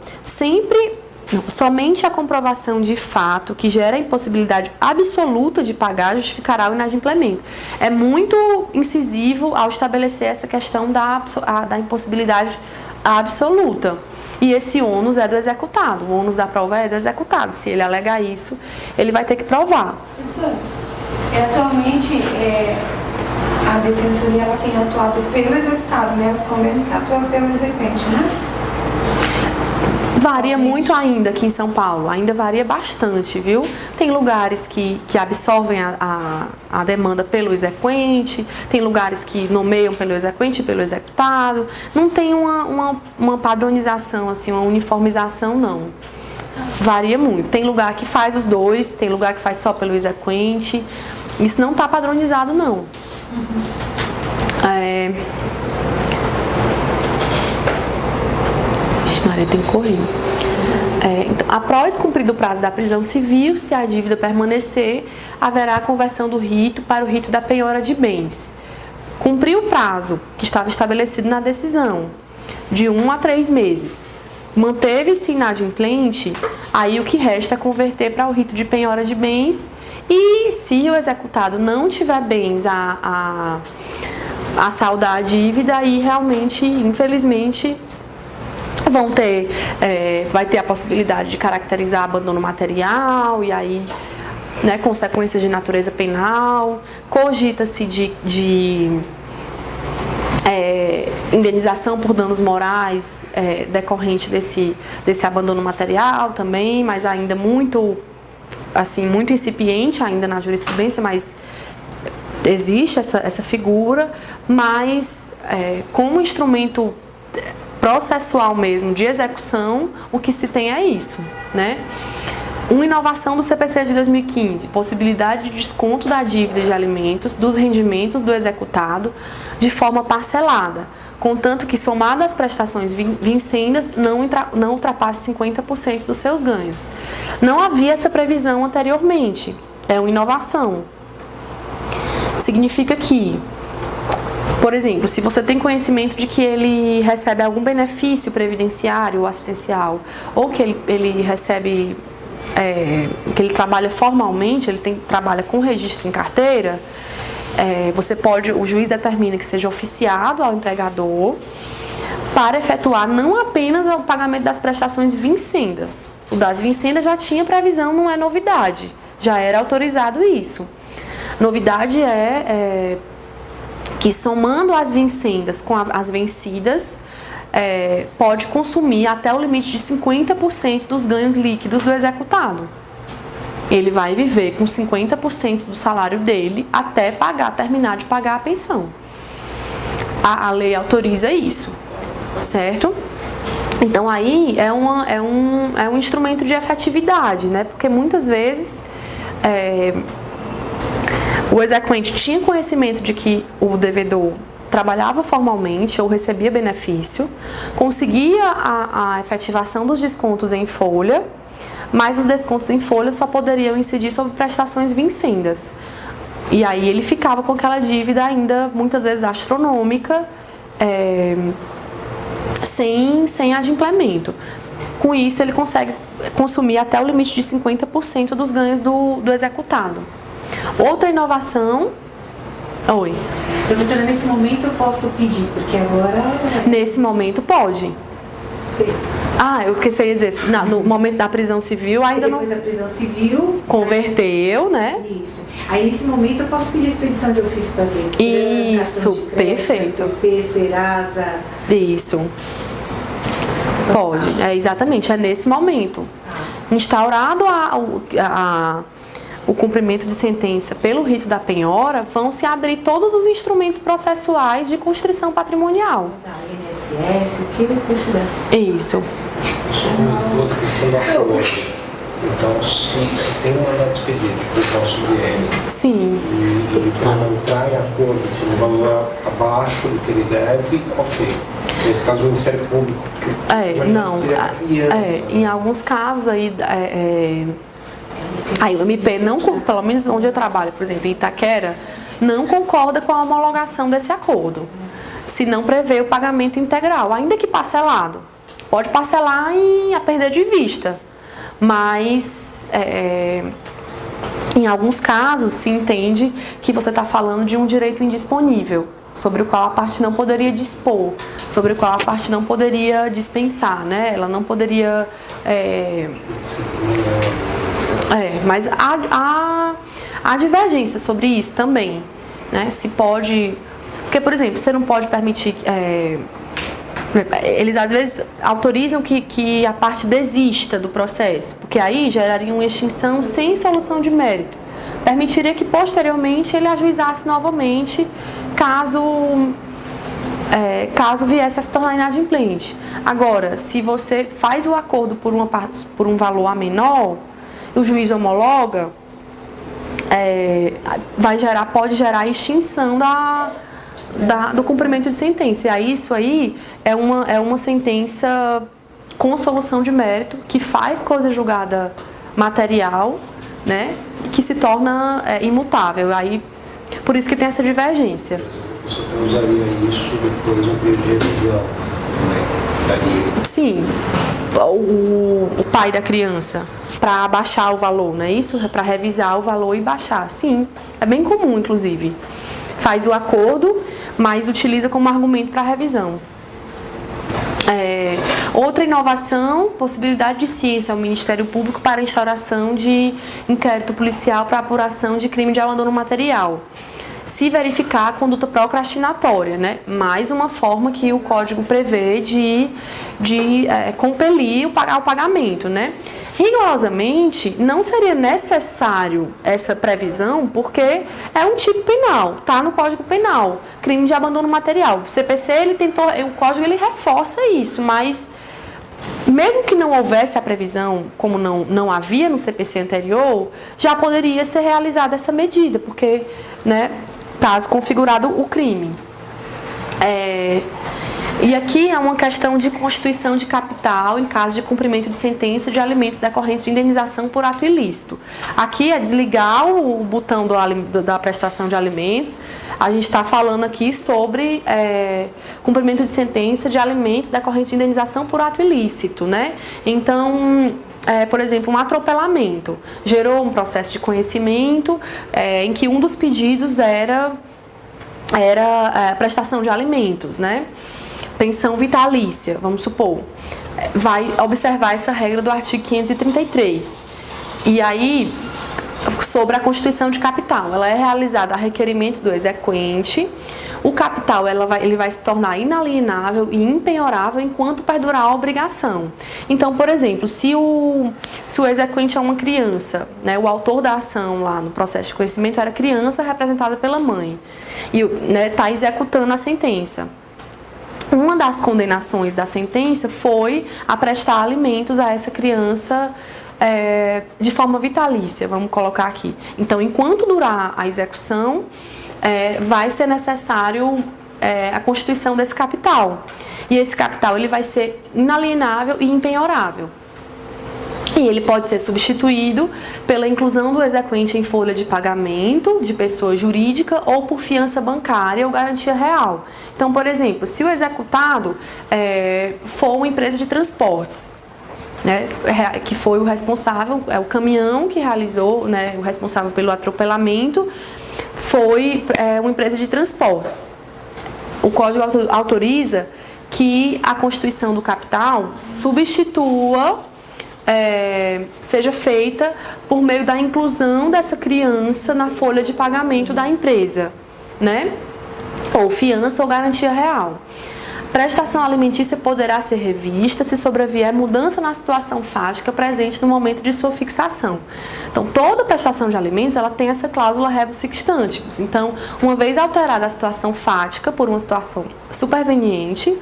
somente a comprovação de fato que gera a impossibilidade absoluta de pagar justificará o inadimplemento. É muito incisivo ao estabelecer essa questão da impossibilidade absoluta. E esse ônus é do executado, o ônus da prova é do executado. Se ele alegar isso, ele vai ter que provar. Professor, atualmente a defensoria ela tem atuado pelo executado, né? Os convênios que atuam pelo exequente, né? Varia muito ainda aqui em São Paulo, ainda varia bastante, viu? Tem lugares que absorvem a demanda pelo exequente, tem lugares que nomeiam pelo exequente e pelo executado. Não tem uma padronização, assim, uma uniformização, não. Varia muito. Tem lugar que faz os dois, tem lugar que faz só pelo exequente. Isso não está padronizado, não. Maria, tem que correr. Então, após cumprido o prazo da prisão civil, se a dívida permanecer, haverá a conversão do rito para o rito da penhora de bens. Cumpriu o prazo que estava estabelecido na decisão, de 1 a 3 meses. Manteve-se inadimplente, aí o que resta é converter para o rito de penhora de bens, e se o executado não tiver bens a saldar a dívida, aí realmente, infelizmente, vai ter a possibilidade de caracterizar abandono material e aí, né, consequências de natureza penal, cogita-se de indenização por danos morais decorrente desse abandono material também, mas ainda muito incipiente ainda na jurisprudência, mas existe essa figura, mas como instrumento processual mesmo, de execução, o que se tem é isso, né? Uma inovação do CPC de 2015, possibilidade de desconto da dívida de alimentos dos rendimentos do executado de forma parcelada, contanto que, somado às prestações vincendas, não ultrapasse 50% dos seus ganhos. Não havia essa previsão anteriormente, é uma inovação. Significa que, por exemplo, se você tem conhecimento de que ele recebe algum benefício previdenciário ou assistencial, ou que ele recebe, que ele trabalha formalmente, trabalha com registro em carteira, o juiz determina que seja oficiado ao empregador para efetuar não apenas o pagamento das prestações vincendas. O das vincendas já tinha previsão, não é novidade, já era autorizado isso. Novidade que, somando as vincendas com as vencidas, pode consumir até o limite de 50% dos ganhos líquidos do executado. Ele vai viver com 50% do salário dele até terminar de pagar a pensão. A lei autoriza isso, certo? Então aí é um instrumento de efetividade, né? Porque muitas vezes o exequente tinha conhecimento de que o devedor trabalhava formalmente ou recebia benefício, conseguia a efetivação dos descontos em folha, mas os descontos em folha só poderiam incidir sobre prestações vincendas. E aí ele ficava com aquela dívida ainda, muitas vezes, astronômica, sem adimplemento. Com isso, ele consegue consumir até o limite de 50% dos ganhos do executado. Outra inovação... Oi. Professora, nesse momento eu posso pedir, porque agora... Nesse momento pode. O que você ia dizer? No momento da prisão civil ainda depois da prisão civil... Converteu, né? Isso. Aí nesse momento eu posso pedir expedição de ofício para Detran, isso, de crédito, perfeito. SPC, Serasa... Isso. Pode, exatamente, é nesse momento. Instaurado o cumprimento de sentença pelo rito da penhora, vão se abrir todos os instrumentos processuais de constrição patrimonial. INSS, o que puder. Isso. Sobre toda a questão da prova. Então, se tem um mandado expedito para sobre ele Sim. e ele não entrar em acordo com um valor abaixo do que ele deve, ok. Nesse caso, o Ministério Público. Não. Em alguns casos aí, aí o MP não, pelo menos onde eu trabalho, por exemplo, em Itaquera, não concorda com a homologação desse acordo, se não prevê o pagamento integral, ainda que parcelado. Pode parcelar a perder de vista, mas em alguns casos se entende que você está falando de um direito indisponível, sobre o qual a parte não poderia dispor, sobre o qual a parte não poderia dispensar, né? Ela não poderia... mas há divergência sobre isso também, né? Se pode... Porque, por exemplo, você não pode permitir... eles às vezes autorizam que a parte desista do processo, porque aí geraria uma extinção sem solução de mérito. Permitiria que posteriormente ele ajuizasse novamente caso viesse a se tornar inadimplente. Agora, se você faz o acordo por um valor a menor, o juiz homologa, pode gerar extinção do cumprimento de sentença. E aí, isso aí é uma sentença com solução de mérito, que faz coisa julgada material, né, que se torna imutável. Aí, por isso que tem essa divergência. Você usaria isso depois no período de revisão, né? Sim, o pai da criança, para baixar o valor, não é isso? Para revisar o valor e baixar. Sim, é bem comum, inclusive. Faz o acordo, mas utiliza como argumento para revisão. Outra inovação, possibilidade de ciência ao Ministério Público para a instauração de inquérito policial para apuração de crime de abandono material, se verificar a conduta procrastinatória, né? Mais uma forma que o Código prevê de compelir o pagamento, né? Rigorosamente, não seria necessário essa previsão, porque é um tipo penal, tá no Código Penal, crime de abandono material. O CPC, o Código ele reforça isso, mas mesmo que não houvesse a previsão, como não havia no CPC anterior, já poderia ser realizada essa medida, porque, né, caso configurado o crime. E aqui é uma questão de constituição de capital em caso de cumprimento de sentença de alimentos decorrentes de indenização por ato ilícito. Aqui é desligar o botão da prestação de alimentos. A gente está falando aqui sobre cumprimento de sentença de alimentos decorrentes de indenização por ato ilícito, né? Então, por exemplo, um atropelamento gerou um processo de conhecimento em que um dos pedidos era prestação de alimentos, né? Pensão vitalícia, vamos supor, vai observar essa regra do artigo 533. E aí, sobre a constituição de capital, ela é realizada a requerimento do exequente. O capital ele vai se tornar inalienável e impenhorável enquanto perdurar a obrigação. Então, por exemplo, se o exequente é uma criança, né, o autor da ação lá no processo de conhecimento era criança representada pela mãe e está executando a sentença. Uma das condenações da sentença foi a prestar alimentos a essa criança de forma vitalícia, vamos colocar aqui. Então, enquanto durar a execução, vai ser necessário a constituição desse capital. E esse capital ele vai ser inalienável e impenhorável. E ele pode ser substituído pela inclusão do exequente em folha de pagamento de pessoa jurídica ou por fiança bancária ou garantia real. Então, por exemplo, se o executado for uma empresa de transportes, né, que foi o responsável, o caminhão que realizou, né, o responsável pelo atropelamento, foi uma empresa de transportes. O Código autoriza que a constituição do capital seja feita por meio da inclusão dessa criança na folha de pagamento da empresa, né? Ou fiança ou garantia real. Prestação alimentícia poderá ser revista se sobrevier mudança na situação fática presente no momento de sua fixação. Então, toda prestação de alimentos ela tem essa cláusula rebus sic stantibus. Então, uma vez alterada a situação fática por uma situação superveniente,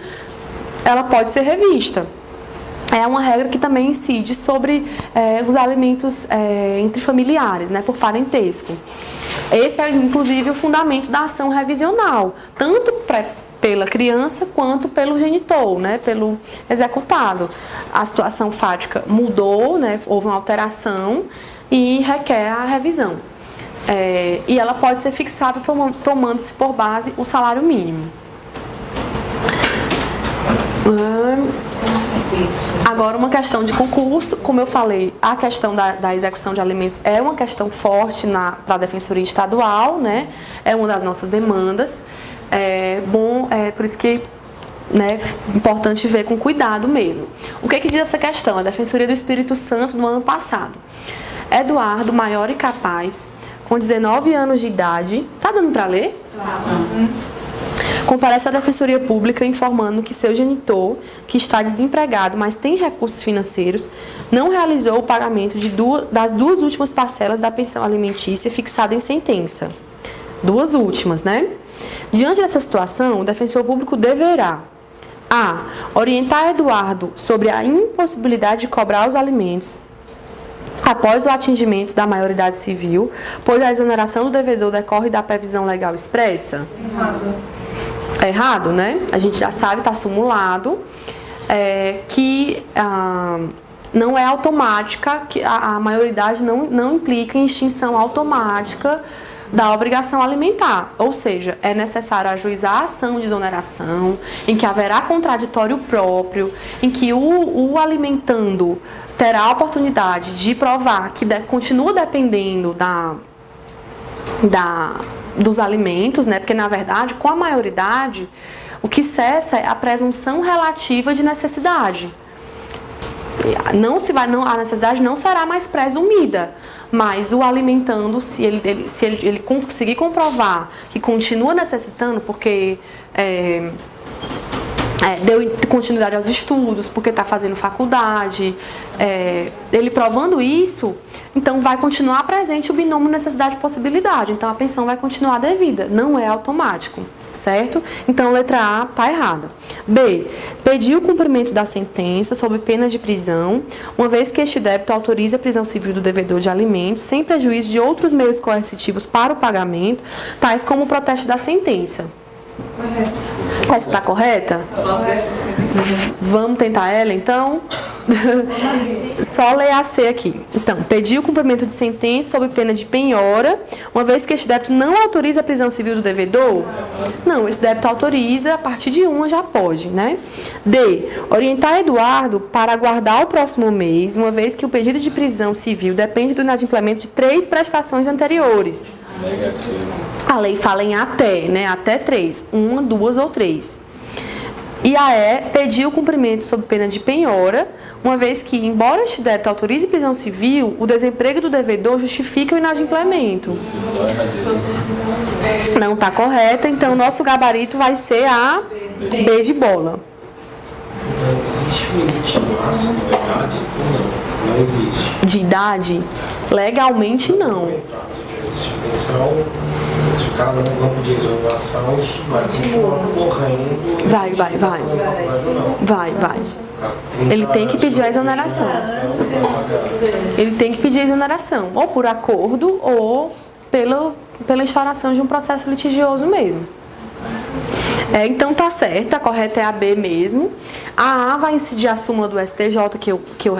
ela pode ser revista. é uma regra que também incide sobre os alimentos entre familiares, né, por parentesco. Esse é, inclusive, o fundamento da ação revisional, tanto pela criança quanto pelo genitor, né, pelo executado. A situação fática mudou, né, houve uma alteração e requer a revisão. E ela pode ser fixada tomando-se por base o salário mínimo. Agora, uma questão de concurso, como eu falei, a questão da execução de alimentos é uma questão forte para a Defensoria Estadual, né? É uma das nossas demandas. Por isso que é importante ver com cuidado mesmo. O que diz essa questão? A Defensoria do Espírito Santo, no ano passado. Eduardo, maior e capaz, com 19 anos de idade. Tá dando para ler? Comparece à Defensoria Pública informando que seu genitor, que está desempregado, mas tem recursos financeiros, não realizou o pagamento das 2 últimas parcelas da pensão alimentícia fixada em sentença. 2 últimas, né? Diante dessa situação, o defensor público deverá: a. Orientar Eduardo sobre a impossibilidade de cobrar os alimentos após o atingimento da maioridade civil, pois a exoneração do devedor decorre da previsão legal expressa. É errado, né? A gente já sabe, está simulado, que não é automática, que a maioridade não implica em extinção automática da obrigação alimentar. Ou seja, é necessário ajuizar a ação de exoneração, em que haverá contraditório próprio, em que o alimentando terá a oportunidade de provar que continua dependendo dos alimentos, né? Porque, na verdade, com a maioridade, o que cessa é a presunção relativa de necessidade. A necessidade não será mais presumida, mas o alimentando, se ele conseguir comprovar que continua necessitando, porque deu continuidade aos estudos, porque está fazendo faculdade, ele provando isso, então vai continuar presente o binômio necessidade-possibilidade, então a pensão vai continuar devida, não é automático, certo? Então, letra A está errada. B. Pedir o cumprimento da sentença sob pena de prisão, uma vez que este débito autorize a prisão civil do devedor de alimentos, sem prejuízo de outros meios coercitivos para o pagamento, tais como o protesto da sentença. Correto. Essa está correta? Vamos tentar ela, então? Só ler a C aqui. Então, pedir o cumprimento de sentença sob pena de penhora, uma vez que este débito não autoriza a prisão civil do devedor? Não, esse débito autoriza, a partir de 1 já pode, né? D. Orientar Eduardo para aguardar o próximo mês, uma vez que o pedido de prisão civil depende do inadimplemento de 3 prestações anteriores. A lei fala em até, né? Até 3. 1, 2 ou 3. E a E, pedir o cumprimento sob pena de penhora, uma vez que, embora este débito autorize prisão civil, o desemprego do devedor justifica o inadimplemento. Não está correta, então nosso gabarito vai ser a B de bola. Não existe um limite máximo de idade ou não? Não existe. De idade? Legalmente não. Se existe pensão, se o cara não pedir exoneração, isso vai continuar correndo. Vai. Ele tem que pedir a exoneração. Ele tem que pedir a exoneração, ou por acordo, ou pela instauração de um processo litigioso mesmo. Então tá certo, a correta é a B mesmo. A A vai incidir a súmula do STJ que eu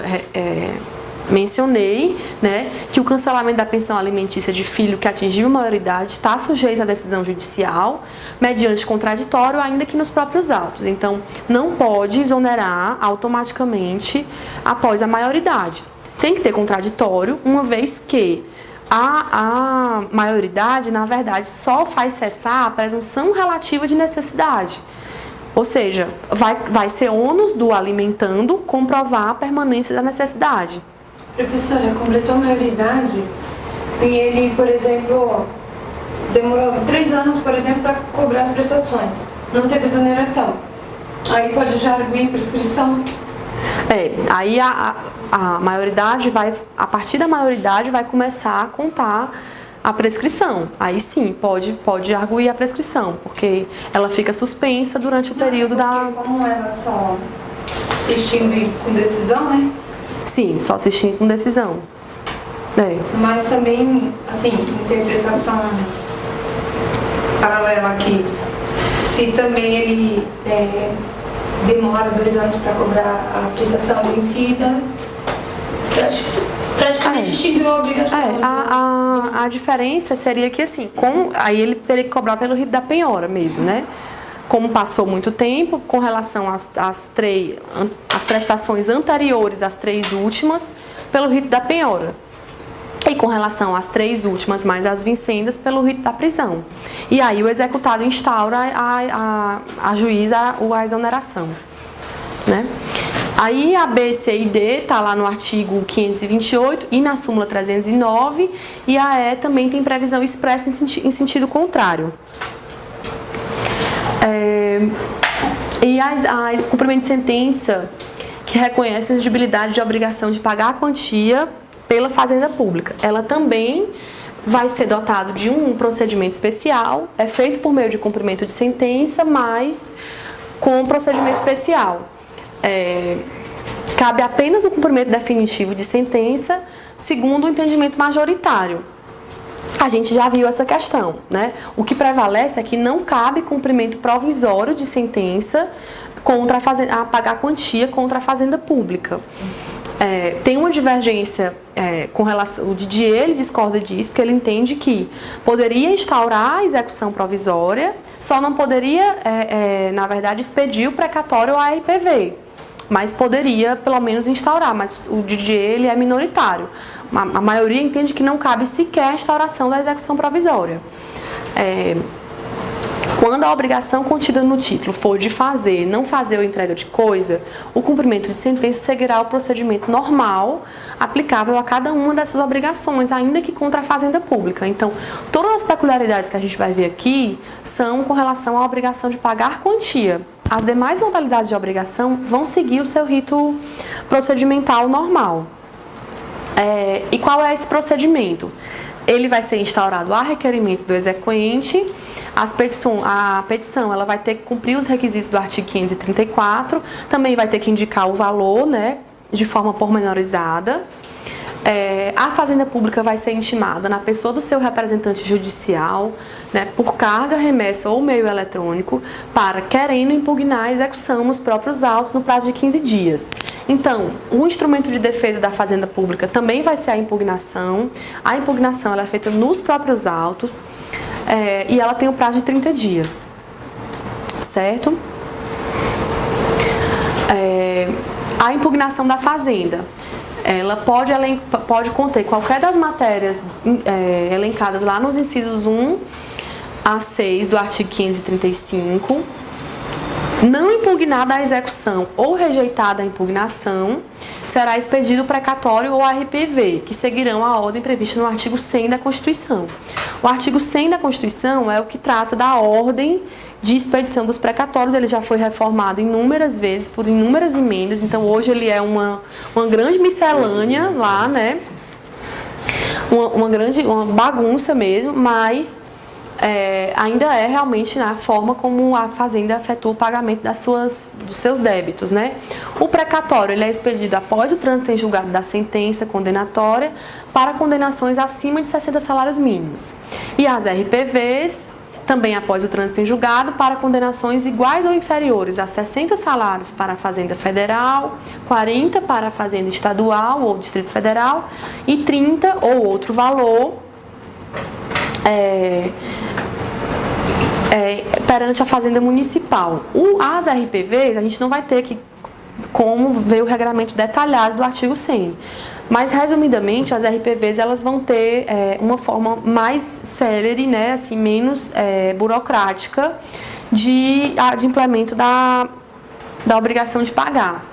mencionei, né, que o cancelamento da pensão alimentícia de filho que atingiu a maioridade está sujeito à decisão judicial, mediante contraditório, ainda que nos próprios autos. Então, não pode exonerar automaticamente após a maioridade. Tem que ter contraditório, uma vez que a maioridade, na verdade, só faz cessar a presunção relativa de necessidade. Ou seja, vai ser ônus do alimentando comprovar a permanência da necessidade. Professora, completou a maioridade e ele, por exemplo, demorou 3 anos, por exemplo, para cobrar as prestações. Não teve exoneração. Aí pode já arguir prescrição? Aí a maioridade a partir da maioridade vai começar a contar a prescrição. Aí sim, pode arguir a prescrição, porque ela fica suspensa durante o período Como ela só se extingue com decisão, né? Sim, só se extingue com decisão. Mas também, assim, interpretação paralela aqui, se também ele demora 2 anos para cobrar a prestação vencida, praticamente extinguiu a obrigação. A diferença seria que, assim, aí ele teria que cobrar pelo rito da penhora mesmo, né? Como passou muito tempo, com relação às prestações anteriores às 3 últimas, pelo rito da penhora. E com relação às 3 últimas mais as vincendas, pelo rito da prisão. E aí o executado instaura a juíza a exoneração, né? Aí a B, C e D está lá no artigo 528 e na súmula 309, e a E também tem previsão expressa em sentido contrário. E o cumprimento de sentença que reconhece a exigibilidade de obrigação de pagar a quantia pela Fazenda Pública. Ela também vai ser dotado de um procedimento especial, é feito por meio de cumprimento de sentença, mas com um procedimento especial. Cabe apenas o cumprimento definitivo de sentença, segundo o entendimento majoritário. A gente já viu essa questão, né? O que prevalece é que não cabe cumprimento provisório de sentença a pagar quantia contra a Fazenda Pública. Tem uma divergência com relação. O Didier, ele discorda disso, porque ele entende que poderia instaurar a execução provisória, só não poderia, na verdade, expedir o precatório ao ARPV, mas poderia, pelo menos, instaurar. Mas o Didier, ele é minoritário. A maioria entende que não cabe sequer a instauração da execução provisória. Quando a obrigação contida no título for de fazer, não fazer ou entrega de coisa, o cumprimento de sentença seguirá o procedimento normal aplicável a cada uma dessas obrigações, ainda que contra a Fazenda Pública. Então, todas as peculiaridades que a gente vai ver aqui são com relação à obrigação de pagar quantia. As demais modalidades de obrigação vão seguir o seu rito procedimental normal. E qual é esse procedimento? Ele vai ser instaurado a requerimento do exequente. A petição ela vai ter que cumprir os requisitos do artigo 534, também vai ter que indicar o valor, né, de forma pormenorizada. A Fazenda Pública vai ser intimada na pessoa do seu representante judicial, né, por carga, remessa ou meio eletrônico, para querendo impugnar a execução nos próprios autos no prazo de 15 dias. Então, o instrumento de defesa da Fazenda Pública também vai ser a impugnação. A impugnação ela é feita nos próprios autos e ela tem o prazo de 30 dias, certo? A impugnação da Fazenda, ela pode conter qualquer das matérias elencadas lá nos incisos 1 a 6 do artigo 535, não impugnada a execução ou rejeitada a impugnação, será expedido o precatório ou ARPV, que seguirão a ordem prevista no artigo 100 da Constituição. O artigo 100 da Constituição é o que trata da ordem de expedição dos precatórios. Ele já foi reformado inúmeras vezes, por inúmeras emendas, então hoje ele é uma grande miscelânea lá, né? Uma bagunça mesmo, mas ainda é realmente a forma como a Fazenda efetua o pagamento dos seus débitos, né? O precatório ele é expedido após o trânsito em julgado da sentença condenatória para condenações acima de 60 salários mínimos. E as RPVs, também após o trânsito em julgado, para condenações iguais ou inferiores a 60 salários para a Fazenda Federal, 40 para a Fazenda Estadual ou Distrito Federal e 30 ou outro valor perante a Fazenda Municipal. As RPVs, a gente não vai ter como ver o regramento detalhado do artigo 100. Mas, resumidamente, as RPVs elas vão ter uma forma mais célere, né, assim, menos burocrática de implemento da obrigação de pagar.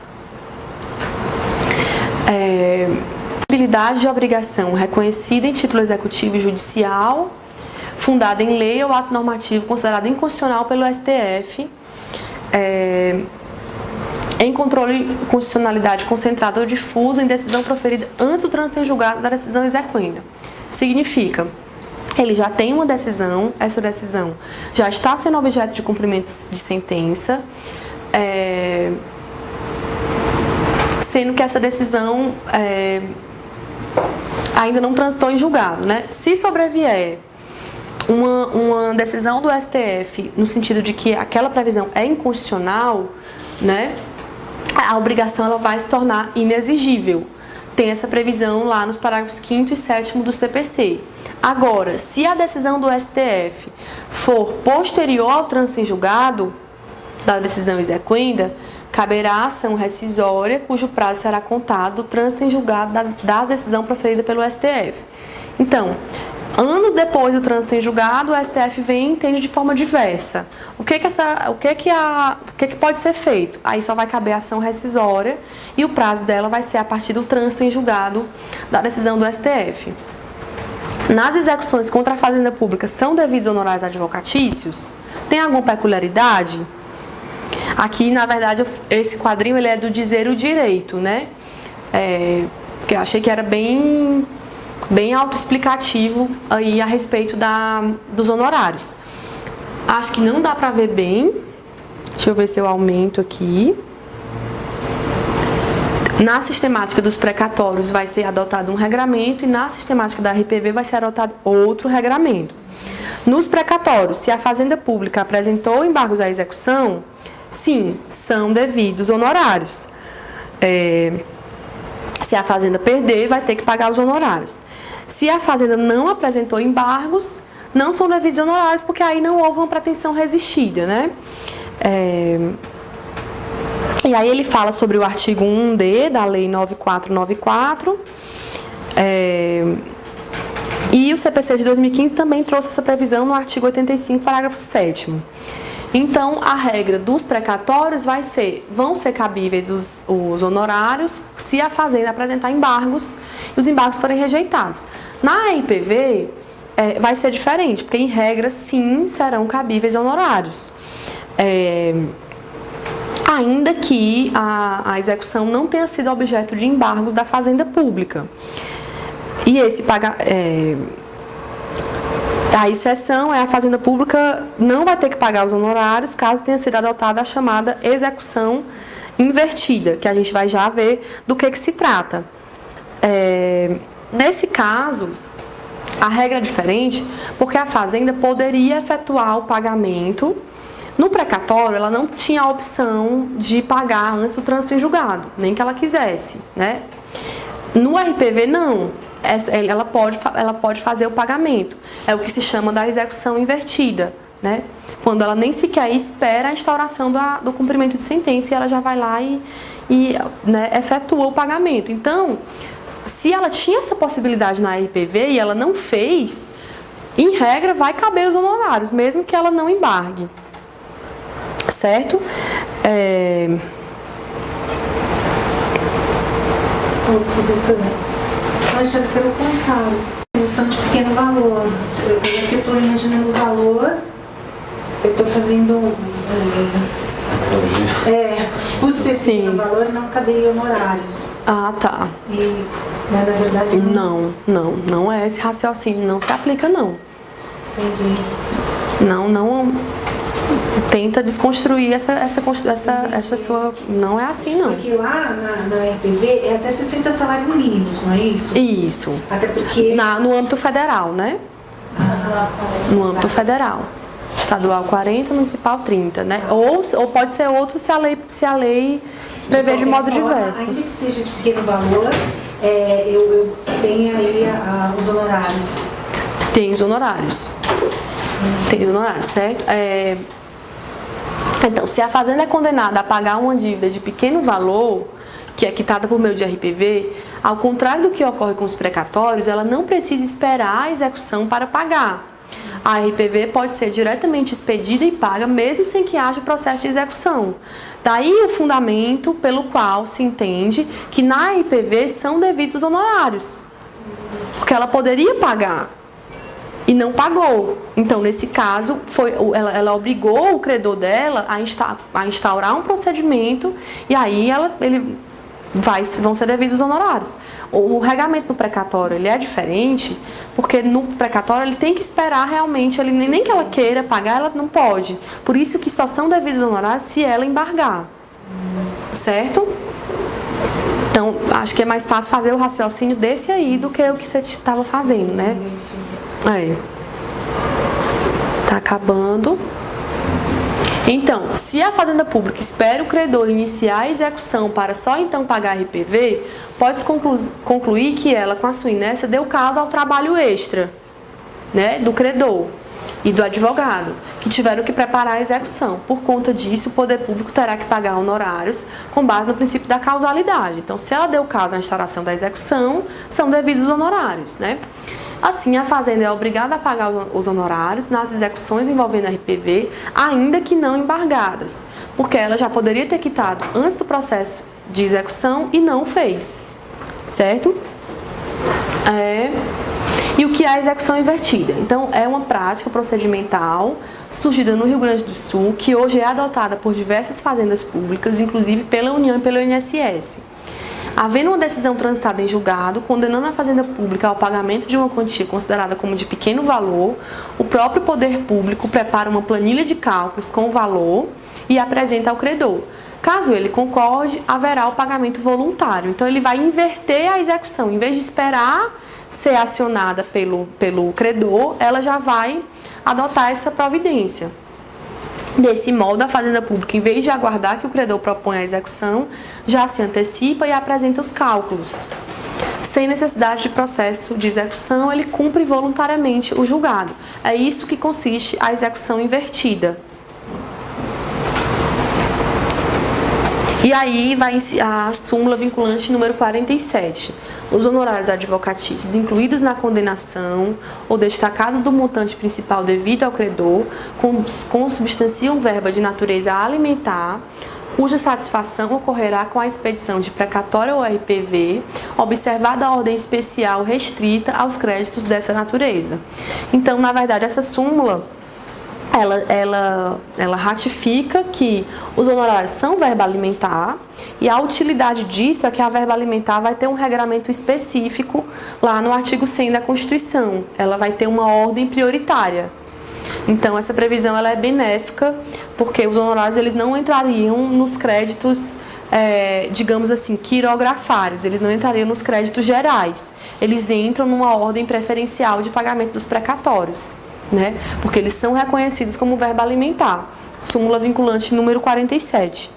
Habilidade de obrigação reconhecida em título executivo e judicial, fundada em lei ou ato normativo considerado inconstitucional pelo STF, em controle de constitucionalidade concentrada ou difusa em decisão proferida antes do trânsito em julgado da decisão exequenda. Significa, ele já tem uma decisão, essa decisão já está sendo objeto de cumprimento de sentença, sendo que essa decisão ainda não transitou em julgado, né? Se sobrevier uma decisão do STF no sentido de que aquela previsão é inconstitucional, né, a obrigação ela vai se tornar inexigível. Tem essa previsão lá nos parágrafos 5º e 7º do CPC. Agora, se a decisão do STF for posterior ao trânsito em julgado da decisão exequenda, caberá a ação rescisória, cujo prazo será contado do trânsito em julgado da decisão proferida pelo STF. Então, anos depois do trânsito em julgado, o STF vem e entende de forma diversa. O que pode ser feito? Aí só vai caber a ação rescisória e o prazo dela vai ser a partir do trânsito em julgado da decisão do STF. Nas execuções contra a Fazenda Pública são devidos honorários advocatícios? Tem alguma peculiaridade? Aqui, na verdade, esse quadrinho ele é do dizer o direito, né? Que eu achei que era bem autoexplicativo aí a respeito dos honorários. Acho que não dá para ver bem. Deixa eu ver se eu aumento aqui. Na sistemática dos precatórios vai ser adotado um regramento e na sistemática da RPV vai ser adotado outro regramento. Nos precatórios, se a Fazenda Pública apresentou embargos à execução, sim, são devidos honorários. Se a Fazenda perder, vai ter que pagar os honorários. Se a Fazenda não apresentou embargos, não são devidos honorários, porque aí não houve uma pretensão resistida, né? E aí ele fala sobre o artigo 1D da Lei 9494, e o CPC de 2015 também trouxe essa previsão no artigo 85, parágrafo 7º. Então, a regra dos precatórios vão ser cabíveis os honorários se a Fazenda apresentar embargos e os embargos forem rejeitados. Na RPV, vai ser diferente, porque em regra, sim, serão cabíveis honorários. Ainda que a execução não tenha sido objeto de embargos da Fazenda Pública. E a exceção é a Fazenda Pública não vai ter que pagar os honorários caso tenha sido adotada a chamada execução invertida, que a gente vai já ver do que se trata. Nesse caso, a regra é diferente porque a Fazenda poderia efetuar o pagamento. No precatório, ela não tinha a opção de pagar antes do trânsito em julgado, nem que ela quisesse, né? No RPV, não. Ela pode fazer o pagamento. É o que se chama da execução invertida, né? Quando ela nem sequer espera a instauração do cumprimento de sentença e ela já vai lá e né, efetua o pagamento. Então, se ela tinha essa possibilidade na RPV e ela não fez, em regra vai caber os honorários, mesmo que ela não embargue. Certo? Professora, eu achava que era o contrário. Aquisição de pequeno valor. Eu estou imaginando o valor, eu estou fazendo. Por ser pequeno valor, não caberia honorários. Ah, tá. Mas na verdade não é esse raciocínio, não se aplica, não. Entendi. Não. Tenta desconstruir essa sua... Não é assim, não. Porque lá na RPV é até 60 salários mínimos, não é isso? Isso. Até porque... No âmbito federal, né? No âmbito federal. Estadual 40, municipal 30, né? Ou pode ser outro se a lei prevê de modo diverso. Ainda que seja de pequeno valor, eu tenho aí os honorários. Tem os honorários. Tem os honorários, certo? Então, se a Fazenda é condenada a pagar uma dívida de pequeno valor, que é quitada por meio de RPV, ao contrário do que ocorre com os precatórios, ela não precisa esperar a execução para pagar. A RPV pode ser diretamente expedida e paga, mesmo sem que haja processo de execução. Daí o fundamento pelo qual se entende que na RPV são devidos os honorários. Porque ela poderia pagar e não pagou. Então, nesse caso, ela obrigou o credor dela a instaurar um procedimento e aí vão ser devidos os honorários. O regulamento do precatório ele é diferente, porque no precatório ele tem que esperar realmente, nem que ela queira pagar, ela não pode. Por isso que só são devidos os honorários se ela embargar. Certo? Então, acho que é mais fácil fazer o raciocínio desse aí do que o que você estava fazendo, né? Tá acabando. Então, se a Fazenda Pública espera o credor iniciar a execução para só então pagar RPV, pode-se concluir que ela, com a sua inércia, deu causa ao trabalho extra, né, do credor e do advogado, que tiveram que preparar a execução. Por conta disso, o poder público terá que pagar honorários com base no princípio da causalidade. Então, se ela deu causa à instauração da execução, são devidos honorários, né? Assim, a Fazenda é obrigada a pagar os honorários nas execuções envolvendo RPV, ainda que não embargadas, porque ela já poderia ter quitado antes do processo de execução e não fez, certo? E o que é a execução invertida? Então, é uma prática procedimental surgida no Rio Grande do Sul, que hoje é adotada por diversas fazendas públicas, inclusive pela União e pelo INSS. Havendo uma decisão transitada em julgado, condenando a Fazenda Pública ao pagamento de uma quantia considerada como de pequeno valor, o próprio poder público prepara uma planilha de cálculos com o valor e apresenta ao credor. Caso ele concorde, haverá o pagamento voluntário. Então, ele vai inverter a execução. Em vez de esperar ser acionada pelo credor, ela já vai adotar essa providência. Desse modo, a Fazenda Pública, em vez de aguardar que o credor proponha a execução, já se antecipa e apresenta os cálculos. Sem necessidade de processo de execução, ele cumpre voluntariamente o julgado. É isso que consiste a execução invertida. E aí vai a súmula vinculante número 47. Os honorários advocatícios incluídos na condenação ou destacados do montante principal devido ao credor consubstanciam verba de natureza alimentar, cuja satisfação ocorrerá com a expedição de precatório ou RPV, observada a ordem especial restrita aos créditos dessa natureza. Então, na verdade, essa súmula ela ratifica que os honorários são verba alimentar e a utilidade disso é que a verba alimentar vai ter um regramento específico lá no artigo 100 da Constituição. Ela vai ter uma ordem prioritária. Então, essa previsão ela é benéfica porque os honorários eles não entrariam nos créditos, digamos assim, quirografários. Eles não entrariam nos créditos gerais. Eles entram numa ordem preferencial de pagamento dos precatórios, né? Porque eles são reconhecidos como verba alimentar. Súmula vinculante número 47.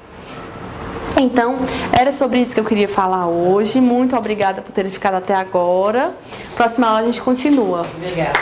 Então, era sobre isso que eu queria falar hoje. Muito obrigada por terem ficado até agora. Próxima aula a gente continua. Obrigada.